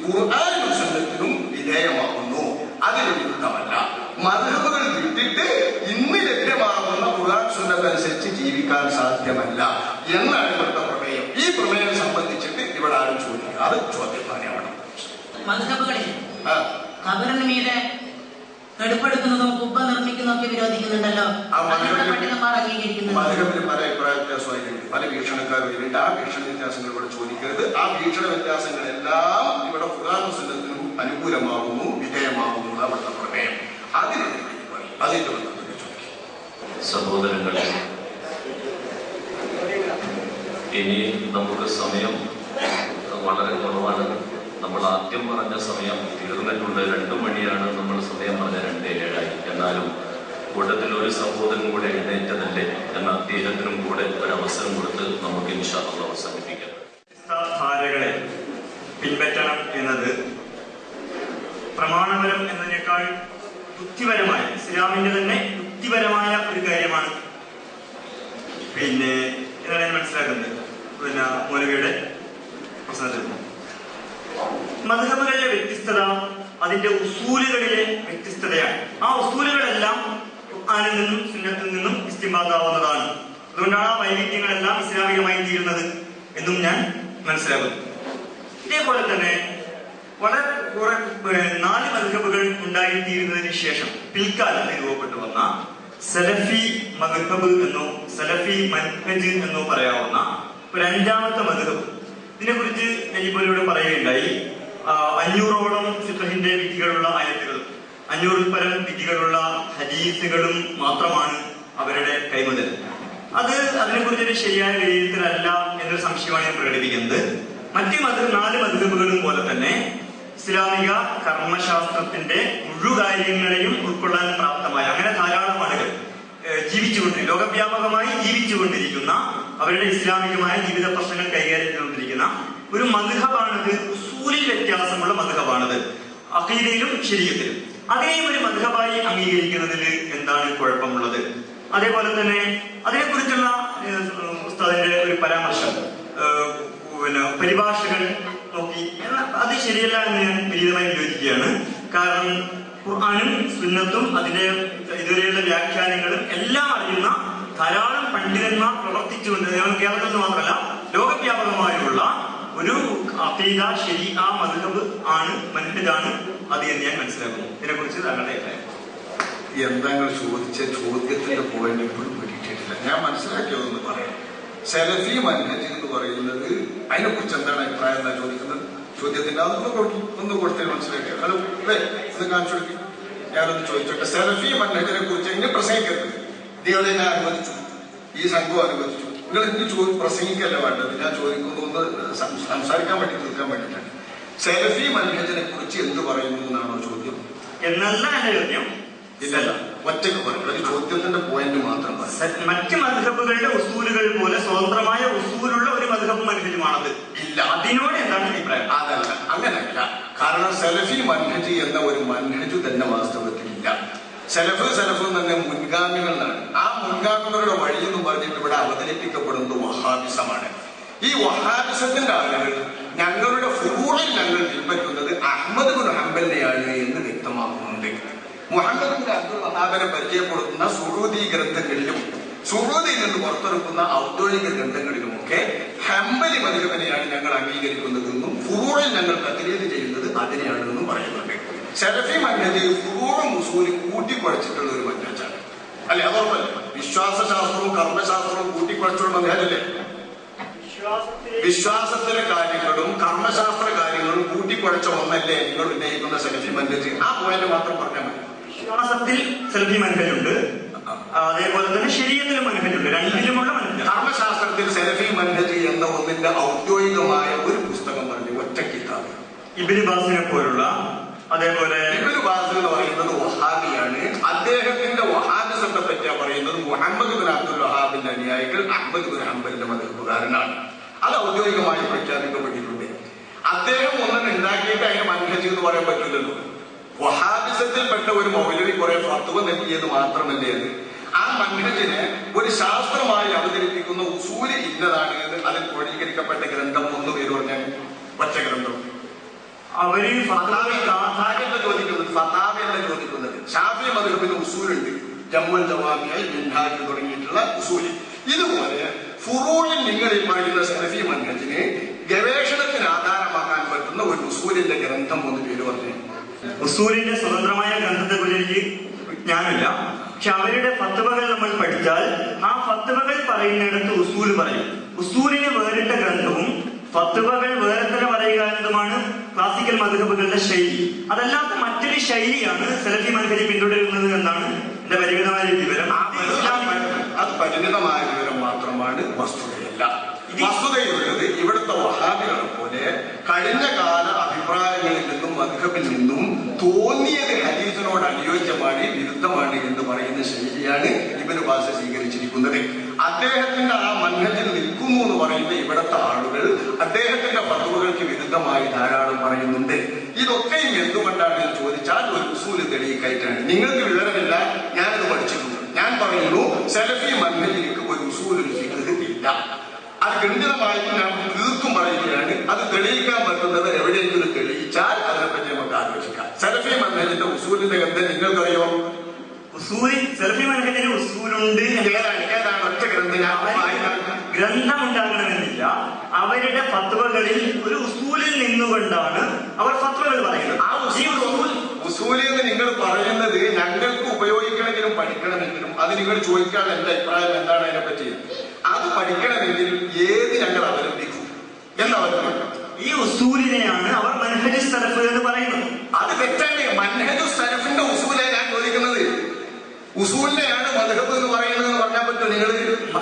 ഖുർആനും സുന്നത്തിനും വിധേയമാകുന്നു. അതിന് വിരുദ്ധമല്ല. മദ്ഹബുകൾ വിട്ടിട്ട് ഇന്ന് ലഭ്യമാകുന്ന ഖുർആൻ സുന്നത്തനുസരിച്ച് ജീവിക്കാൻ സാധ്യമല്ല എന്നാണ് ഇവിടുത്തെ പ്രമേയം. ഈ പ്രമേയം സംബന്ധിച്ചിട്ട് ഇവിടെ ആരും ചോദിക്കുക, അത് ചോദ്യം പറയാവണം. മദ്ഹബുകളിൽ ഖബറിന് മീതെ കടുപ്പെടുക്കുന്നതും കുബ്ബ നിർമ്മിക്കുന്നതൊക്കെ വിരോധിക്കുന്നുണ്ടല്ലോ. പണ്ഡിതന്മാർ അംഗീകരിക്കുന്നത് പല അഭിപ്രായ വ്യത്യാസമായിട്ടുണ്ട്. പല വീക്ഷണക്കാരും ഇതിന്റെ ആ വീക്ഷണ വ്യത്യാസങ്ങൾ ഇവിടെ ചോദിക്കരുത്. ആ വീക്ഷണ വ്യത്യാസങ്ങളെല്ലാം ഇവിടെ ഖുർആനും സുന്നത്തിനും അനുകൂലമാകുന്നു, വിധേയമാകുന്നു. അവിടുത്തെ പ്രമേയം അതിന്റെ സഹോദരങ്ങളെ, ഇനി നമുക്ക് സമയം വളരെ കുറവാണ്. നമ്മൾ ആദ്യം പറഞ്ഞ സമയം തീർന്നിട്ടുണ്ട്. 2 മണിയാണ് നമ്മൾ സമയം പറഞ്ഞ 2:07 എന്നാലും കൂട്ടത്തിൽ ഒരു സഹോദരൻ കൂടെ എഴുന്നേറ്റതല്ലേ എന്ന അദ്ദേഹത്തിനും കൂടെ ഒരു അവസരം കൊടുത്ത് നമുക്ക് ഇൻഷാ അല്ലാഹ് അവസാനിപ്പിക്കാം. ധാരകളെ പിൻപറ്റണം എന്നത് പ്രമാണപരം എന്നതിനേക്കാൾ ബുദ്ധിപരമായ, ഇസ്ലാമിന്റെ തന്നെ ബുദ്ധിപരമായ ഒരു കാര്യമാണ്. ഇതാണ് ഞാൻ മനസ്സിലാക്കുന്നത് മൗലവിയുടെ പ്രശ്നത്തിൽ. മദ്ഹബുകളിലെ വ്യത്യസ്തത അതിന്റെ ഉസൂലുകളിലെ വ്യത്യസ്തതയാണ്. ആ ഉസൂലുകളെല്ലാം ഖുർആനിൽ നിന്നും സുന്നത്തിൽ നിന്നും ഇസ്തിംബാത്താവുന്നതാണ്. അതുകൊണ്ടാണ് ആ വൈവിധ്യങ്ങളെല്ലാം ഇസ്ലാമികമായി തീരുന്നത് എന്നും ഞാൻ മനസ്സിലാക്കുന്നു. ഇതേപോലെ തന്നെ വളരെ 4 മദ്ഹബുകൾ ഉണ്ടായിത്തീരുന്നതിന് ശേഷം പിൽക്കാലത്ത് രൂപപ്പെട്ടു വന്ന സലഫി മദ്ഹബ് എന്നോ സലഫി മൻഹജ് എന്നോ പറയാവുന്ന ഒരു 5ാമത്തെ മദ്ഹബ്, ഇതിനെക്കുറിച്ച് നജീബിലൂടെ പറയുകയുണ്ടായി. 500ഓളം ഫിഖഹിന്റെ വിധികളുള്ള ആയത്തുകളും 500ൽ പരം വിധികളുള്ള ഹദീസുകളും മാത്രമാണ് അവരുടെ കൈമുതൽ. അതിനെക്കുറിച്ചൊരു ശരിയായ വിലയിരുത്തലല്ല എന്നൊരു സംശയമാണ് ഞാൻ പ്രകടിപ്പിക്കുന്നത്. മറ്റ് 4 മദ്ഹബുകളും പോലെ തന്നെ ഇസ്ലാമിക കർമ്മശാസ്ത്രത്തിന്റെ മുഴുകാര്യങ്ങളെയും ഉൾക്കൊള്ളാൻ പ്രാപ്തമായ അങ്ങനെ ധാരാളം ആളുകൾ ലോകവ്യാപകമായി ജീവിച്ചുകൊണ്ടിരിക്കുന്ന അവരുടെ ഇസ്ലാമികമായ ജീവിത പ്രശ്നങ്ങൾ കൈകാര്യം ചെയ്തുകൊണ്ടിരിക്കുന്ന ഒരു മദ്ഹബാണത്. ഉസൂലിൽ വ്യത്യാസമുള്ള മദ്ഹബാണത്, അഖീദയിലും ശരീഅത്തിലും. അതിനെയും ഒരു മദ്ഹബായി അംഗീകരിക്കുന്നതിൽ എന്താണ് കുഴപ്പമുള്ളത്? അതേപോലെ തന്നെ അതിനെക്കുറിച്ചുള്ള ഉസ്താദിന്റെ ഒരു പരാമർശം പരിഭാഷകൾ നോക്കി അത് ശരിയല്ല എന്ന് ഞാൻ വിനീതമായി വിയോജിക്കുകയാണ്. കാരണം ഖുർആനും സുന്നത്തും അതിന്റെ ഇതുവരെയുള്ള വ്യാഖ്യാനങ്ങളും എല്ലാം അറിയുന്ന ധാരാളം പണ്ഡിതന്മാർ പ്രവർത്തിച്ചുകൊണ്ട് കേരളത്തിൽ നിന്ന് മാത്രമല്ല ലോകവ്യാപകമായുള്ള ഒരു അഖീദ ശരീഅ മദ്ഹബ് ആണ്, മൻഹജാണ് അത് എന്ന് ഞാൻ മനസ്സിലാക്കുന്നു. ഇതിനെക്കുറിച്ച് താങ്കളുടെ അഭിപ്രായം എന്താ? ചോദിച്ച ചോദ്യത്തിന്റെ പോയിന്റ് ഇപ്പോഴും പിടിയിട്ടില്ല. ഞാൻ മനസ്സിലാക്കിയതൊന്ന് പറയാം. സലഫി മൻഹജ് എന്ന് പറയുന്നത് അതിനെക്കുറിച്ച് എന്താണ് അഭിപ്രായം എന്നാ ചോദിക്കുന്നത്. ചോദ്യത്തിന്റെ അതൊന്ന് കൊടുത്തേ മനസ്സിലാക്കിയത്. അത് ഒന്ന് കാണിച്ചു കൊടുക്കും. ഞാനൊന്ന് ചോദിച്ചോട്ടെ, സലഫി മൻഹജിനെ കുറിച്ച് എങ്ങനെ പ്രസംഗിക്കരുത്? നിങ്ങളെ ഞാൻ അനുവദിച്ചു, ഈ സംഘം അനുവദിച്ചു. നിങ്ങൾ എന്ത് പ്രസംഗിക്കല്ല വേണ്ടത്. ഞാൻ ചോദിക്കുന്നത് സംസാരിക്കാൻ വേണ്ടി തീർക്കാൻ വേണ്ടിയിട്ടാണ്. സലഫി മൻഹജിനെ കുറിച്ച് എന്ത് പറയുന്നു എന്നാണോ ചോദ്യം? എന്നല്ല എന്റെ ചോദ്യം. ഇല്ലല്ല, ഒറ്റക്ക് പറയും. ഒരു ചോദ്യത്തിന്റെ പോയിന്റ് മാത്രം. മറ്റ് മദ്ഹബുകളുടെ ഉസൂലുകൾ പോലെ സ്വതന്ത്രമായ ഉസൂലുള്ള ഒരു മദ്ഹബ് മൻഹജുമാണത്. ഇല്ല, അതിനോട് എന്താണ് അഭിപ്രായം? അതല്ല, അങ്ങനെയല്ല. കാരണം സലഫി മൻഹജ് എന്ന ഒരു മൻഹജു തന്നെ വാസ്തവത്തിൽ ഇല്ല. സലഫ് തന്നെ മുൻഗാമികളാണ്. ആ മുൻഗാമികളുടെ വഴി എന്ന് പറഞ്ഞിട്ട് ഇവിടെ അവതരിപ്പിക്കപ്പെടുന്നത് വഹാബിസമാണ്. ഈ വഹാബിസത്തിന്റെ ആളുകൾ ഞങ്ങളുടെ ഫുറൂഇൽ ഞങ്ങൾ പിൻപറ്റുന്നത് അഹ്മദ് ബിൻ ഹംബലിനെയാണ് എന്ന് വ്യക്തമാക്കുന്നുണ്ട്. മുഹമ്മദ് ബിൻ അബ്ദുൽ വഹാബിനെ പരിചയപ്പെടുത്തുന്ന സുഊദി ഗ്രന്ഥങ്ങളിലും സുഊദിയിൽ നിന്ന് പുറത്തിറക്കുന്ന ഔദ്യോഗിക ഗ്രന്ഥങ്ങളിലുമൊക്കെ ഹംബലി മദ്ഹബിനെയാണ് ഞങ്ങൾ അംഗീകരിക്കുന്നതെന്നും ഫുറൂഇൽ ഞങ്ങൾ തഖ്ലീദ് ചെയ്യുന്നത് അതിനെയാണെന്നും പറയുന്നുണ്ട്. സലഫി മൻഹജ് ഫുറൂഉം ഉസൂലും കൂട്ടിക്കുഴച്ചിട്ടുള്ള ഒരു മൻഹജാണ്. അല്ലെ? അതോർമ്മല്ലേ? വിശ്വാസശാസ്ത്രവും കർമ്മശാസ്ത്രവും കൂട്ടിക്കുഴച്ചുള്ള മൻഹജല്ലേ? വിശ്വാസത്തിലെ കാര്യങ്ങളും കർമ്മശാസ്ത്ര കാര്യങ്ങളും കൂട്ടിക്കുഴച്ച ഒന്നല്ലേ നിങ്ങൾ ഉന്നയിക്കുന്ന സലഫി മൻഹജ്? ആ പോയിന്റ് മാത്രം പറഞ്ഞാൽ മതി. വിശ്വാസത്തിൽ സലഫി മൻഹജുണ്ട്, അതേപോലെ തന്നെ ശരീഅത്തിലും മൻഹജുണ്ട്, രണ്ടിലുമുള്ള മൻഹജ്. കർമ്മശാസ്ത്രത്തിൽ സലഫി മൻഹജ് എന്ന ഒന്നിന്റെ ഔദ്യോഗികമായ ഒരു പുസ്തകം പറഞ്ഞു, ഒറ്റ കിതാബ്. ഇബ്നു ബാസിനെ പോലുള്ള, അതേപോലെ ഇബ്നു ബാസ് എന്ന് പറയുന്നത് വഹാബിയാണ്. അദ്ദേഹത്തിന്റെ വഹാബിസത്തെ പറ്റിയാ പറയുന്നത് മുഹമ്മദ് ബിൻ അബ്ദുൽ വഹാബിന്റെ അനുയായികൾ അഹ്മദ് ബിൻ ഹംബലിന്റെ മദ്ഹബുകാരനാണ്. അത് ഔദ്യോഗികമായി പ്രഖ്യാപിക്കപ്പെട്ടിട്ടുണ്ട്. അദ്ദേഹം ഒന്നും ഉണ്ടാക്കിയിട്ട് അതിന് മൻഹജ് എന്ന് പറയാൻ പറ്റില്ലല്ലോ. വഹാബിസത്തിൽപ്പെട്ട ഒരു മൗലവി കുറെ ഫത്വ നൽകിയത് മാത്രമല്ലേ അത്. ആ മൻഹജിനെ ഒരു ശാസ്ത്രമായി അവതരിപ്പിക്കുന്ന ഉസൂല് ഇന്നതാണ് എന്ന് അതിൽ ക്രോഡീകരിക്കപ്പെട്ട ഗ്രന്ഥം ഒന്ന് പേര് പറഞ്ഞാൽ ഒറ്റ ഗ്രന്ഥം. അവര് ചോദിക്കുന്നത് ഷാഫി മദ്ഹബിന് ഉസൂലുണ്ട്, ജമ്മൽ ജവാമിയായി മിൻഹാജ് തുടങ്ങിയിട്ടുള്ള ഉസൂല്. ഇതുപോലെ ഫുറൂഇൽ നിങ്ങൾ ഈ പറയുന്ന സലഫി മൻഹജിനെ ഗവേഷണത്തിന് ആധാരമാക്കാൻ പറ്റുന്ന ഒരു ഉസൂലിന്റെ ഗ്രന്ഥം ഒന്ന് പേര് പറഞ്ഞു. ഉസൂലിന്റെ സ്വതന്ത്രമായ ഗ്രന്ഥത്തെ കുറിച്ച് എനിക്ക് വിജ്ഞാനമില്ല. പക്ഷെ അവരുടെ ഫത്വകൾ നമ്മൾ പഠിച്ചാൽ ആ ഫത്വകൾ പറയുന്നിടത്ത് ഉസൂൽ പറയും. ഉസൂലിന് വേറിട്ട ഗ്രന്ഥവും ഫത്വകൾ വേറെ തന്നെ പറയുക എന്നതുമാണ് ക്ലാസിക്കൽ മദ്ഹബുകളുടെ ശൈലി. അതല്ലാത്ത മറ്റൊരു ശൈലിയാണ് സലഫി മദ്ഹബ് പിന്തുടരുന്നത് എന്നാണ് എന്റെ പരിമിതമായ വിവരം. അത് പരിമിതമായ വിവരം മാത്രമാണ്, വസ്തുതയല്ല. വസ്തുതയുള്ളത് ഇവിടുത്തെ വഹാബികളെ പോലെ കഴിഞ്ഞ കാല അഭിപ്രായങ്ങളിൽ നിന്നും മദ്ഹബിൽ നിന്നും തോന്നിയത് ഹദീസിനോട് അനുയോജ്യമാണ്, വിരുദ്ധമാണ് എന്ന് പറയുന്ന ശൈലിയാണ് ഇബ്നു ബാസ് സ്വീകരിച്ചിരിക്കുന്നത്. അദ്ദേഹത്തിന്റെ ആ മൻഹജിൽ നിൽക്കുന്നു എന്ന് പറയുന്ന ഇവിടുത്തെ ആളുകൾ അദ്ദേഹത്തിന്റെ ഫത്വകൾക്ക് വിരുദ്ധമായി ധാരാളം പറയുന്നുണ്ട്. ഇതൊക്കെയും എന്തുകൊണ്ടാണ് എന്ന് ചോദിച്ചാൽ ഒരു ഉസൂല് തെളിയിക്കായിട്ടാണ്. നിങ്ങൾക്ക് വിവരമില്ല, ഞാനത് പഠിച്ചിട്ടുണ്ട്. ഞാൻ പറയുന്നു സലഫി മൻഹജിലേക്ക് ഒരു ഉസൂലുൽ ഫിഖ് ഇല്ല. അത് ഖണ്ഡിതമായിട്ട് ഞാൻ തീർത്തും പറയുകയാണ്. അത് തെളിയിക്കാൻ പറ്റുന്നത് എവിടെയെങ്കിലും തെളിയിച്ചാൽ അതിനെപ്പറ്റി നമുക്ക് ആലോചിക്കാം. സലഫി മൻഹജിന്റെ ഉസൂലിന്റെ ഗ്രന്ഥം നിങ്ങൾക്കറിയോ? സലഫി മൻഹജിന് ഉസൂലുണ്ട്. ഏതാണ് ഒറ്റ ഗ്രന്ഥം? ഗ്രന്ഥം ഉണ്ടാകണമെന്നില്ല. അവരുടെ ഫത്വകളിൽ ഒരു ഉസൂലിൽ നിന്നുകൊണ്ടാണ് അവർ ഫത്വകൾ പറയുന്നത്. ആ ഉസൂൽ എന്ന് നിങ്ങൾ പറയുന്നത് ഞങ്ങൾക്ക് ഉപയോഗിക്കണമെങ്കിലും പഠിക്കണമെങ്കിലും അത് നിങ്ങൾ ചോദിക്കാൻ എന്റെ അഭിപ്രായം എന്താണ് അതിനെപ്പറ്റി? അത് പഠിക്കണമെങ്കിൽ ഏത് ഞങ്ങൾ അവലംബിക്കും എന്നവലംബിക്കണം. ഈ ഉസൂലിനെയാണ് അവർ മൻഹജ് സലഫ് എന്ന് പറയുന്നത്. അത് തെറ്റാണ്. മൻഹജു സലഫിന്റെ ഉസൂലെ ഞാൻ ചോദിക്കുന്നത്. ഉസൂലിനെയാണ് മദ്ഹബ് എന്ന് പറയുന്നത് എന്ന് പറഞ്ഞാൽ പറ്റും. നിങ്ങൾ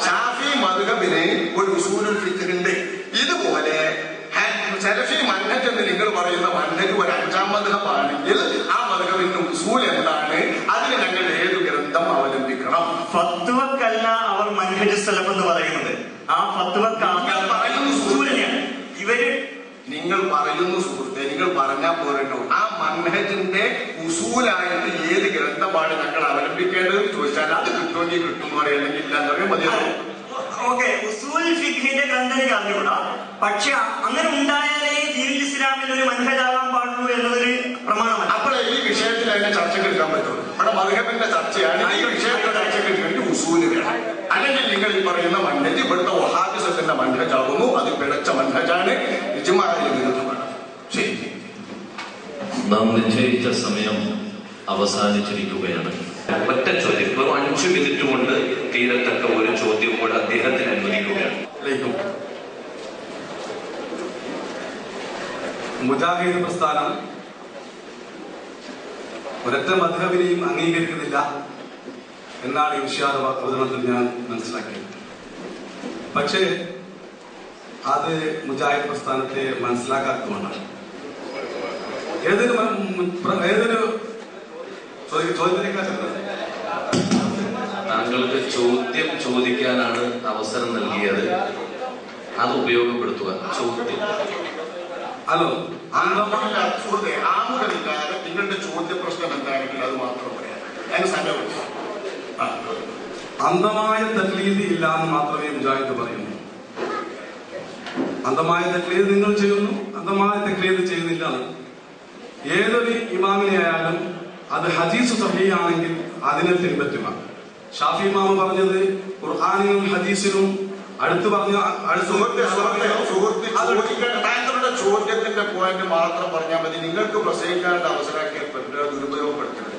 ഷാഫി മദ്ഹബിന് ഒരു ഉസൂലുൽ ഫിഖ് ഉണ്ട്. ഇതുപോലെ സലഫി മൻഹജ് എന്ന് നിങ്ങൾ പറയുന്ന മൻഹജ് ഒരു 5ാം മദ്ഹബാണെങ്കിൽ ആ മദ്ഹബിന്റെ ഉസൂൽ എന്താണ്? അതിന് ഞങ്ങൾ ഏത് ഗ്രന്ഥം അവലംബിക്കണം? ഫത്വക്കല്ല അവർ മൻഹജ് സലഫ് എന്ന് പറയുന്നത്. ആ ഫത്വക്കാണ് പറയുന്ന ഉസൂലിനെയാണ് ഇവര്. നിങ്ങൾ പറയുന്നു സുഹൃത്തെ, നിങ്ങൾ പറഞ്ഞാൽ പോരട്ടോ. ആ മൻഹജിന്റെ ഉസൂലായിട്ട് ഏത് ഗ്രന്ഥമാണ് ഞങ്ങൾ അവലംബിക്കേണ്ടതെന്ന് ചോദിച്ചാൽ അത് കിട്ടുമെങ്കിൽ കിട്ടും എന്ന് പറയുകയാണെങ്കിൽ ഇല്ലാന്ന് പറയും മതിയാവും. ഓക്കെ, ഉസൂൽ ഫിഖിന്റെ ഗ്രന്ഥം എനിക്ക് അറിഞ്ഞുകൂടാ. പക്ഷെ അങ്ങനെ ഉണ്ടായാലേ ദീനുൽ ഇസ്ലാമിൽ ഒരു മൻഹജാകാൻ പാടുള്ളൂ എന്നതൊരു പ്രമാണമല്ല. അപ്പോൾ ഈ വിഷയത്തിൽ അതിനെ ചർച്ചയ്ക്ക് എടുക്കാൻ പറ്റുള്ളൂ. ഇവിടെ മദ്ഹബിന്റെ ചർച്ചയാണ്. ഈ വിഷയത്തിന്റെ ചർച്ചയ്ക്ക് വേണ്ടി ഉസൂല് വേണം. അല്ലെങ്കിൽ നിങ്ങൾ ഈ പറയുന്ന മൻഹജ് ഇവിടുത്തെ വഹാബിസത്തിന്റെ മൻഹജാകുന്നു. അത് പിഴച്ച മൻഹജാണ്, ഇജ്മാഇന് വിരുദ്ധമാണ്. ശരി, നാം നിശ്ചയിച്ച സമയം അവസാനിച്ചിരിക്കുകയാണ്. ഒറ്റ ചോദ്യം, വെറും 5 മിനിറ്റ് കൊണ്ട് തീരത്തക്ക ഒരു ചോദ്യം കൂടെ അദ്ദേഹത്തിന് അനുവദിക്കുകയാണ്. മുജാഹിദ് പ്രസ്ഥാനം ഒരൊറ്റ മദ്ഹബിനെയും അംഗീകരിക്കുന്നില്ല എന്നാണ് ഇൻഷാദ് അവതരണത്തിൽ ഞാൻ മനസ്സിലാക്കിയത്. പക്ഷേ അത് മുജാഹിദ് പ്രസ്ഥാനത്തെ മനസ്സിലാക്കാത്തതുകൊണ്ടാണ്. താങ്കൾക്ക് ചോദ്യം ചോദിക്കാനാണ് അവസരം നൽകിയത്, അത് ഉപയോഗപ്പെടുത്തുക. ചോദ്യം ഹലോ, ആമുഖമില്ലാതെ നിങ്ങളുടെ ചോദ്യ പ്രശ്നം എന്താണെങ്കിൽ അത് മാത്രം പറയാം. അതിന് സമയം അന്ധമായ തക്ലീദ് ഇല്ല എന്ന് മാത്രമേ മുജാഹിദ് പറയുന്നു. അന്ധമായ തക്ലീദ് നിങ്ങൾ ചെയ്യുന്നു, അന്ധമായ തക്ലീദ് ചെയ്യുന്നില്ല. ഏതൊരു ഇമാമിനെ ആയാലും അത് ഹദീസ് സഹീഹാണെങ്കിൽ അതിനെ പിൻപറ്റുക. ഷാഫി ഇമാം പറഞ്ഞത് ഖുർആനിലും ഹദീസിലും അടുത്ത് പറഞ്ഞ താങ്കളുടെ ചോദ്യത്തിന്റെ പോയിന്റ് മാത്രം പറഞ്ഞാൽ മതി. നിങ്ങൾക്ക് പ്രസംഗിക്കാനുള്ള അവസരമാക്കി ദുരുപയോഗപ്പെടുത്തരുത്.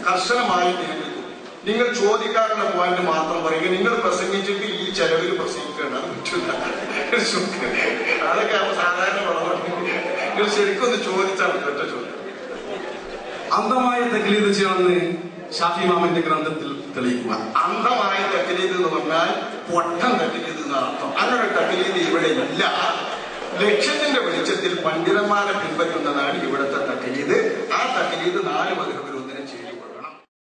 കർശനമായി നിയന്ത്രിക്കും. നിങ്ങൾ ചോദിക്കാനുള്ള പോയിന്റ് മാത്രം പറയുക. നിങ്ങൾ പ്രസംഗിച്ചിട്ട് ഈ ചെലവിൽ പ്രസംഗിക്കേണ്ട, അത് പറ്റില്ല. അതൊക്കെ സാധാരണ നിങ്ങൾ ശരിക്കും ഒന്ന് ചോദിച്ചാൽ ഒറ്റ ചോദ്യം. അന്ധമായ തക്ലീദ് ചെയ്യണമെന്ന് ഷാഫി ഇമാമിന്റെ ഗ്രന്ഥത്തിൽ തെളിയിക്കുക. അന്ധമായ തക്ലീദ് എന്ന് പറഞ്ഞാൽ പൊട്ടൻ തക്ലീദ് എന്ന അർത്ഥം. അങ്ങനെ തക്ലീദ് ഇവിടെ ഇല്ല. ലക്ഷ്യത്തിന്റെ വെളിച്ചത്തിൽ പണ്ഡിതന്മാരെ പിൻപറ്റുന്നതാണ് ഇവിടുത്തെ തക്ലീദ്. ആ തക്ലീദ് 4 മദ്ഹബിൽ ഒന്നിനെ ചെയ്യും.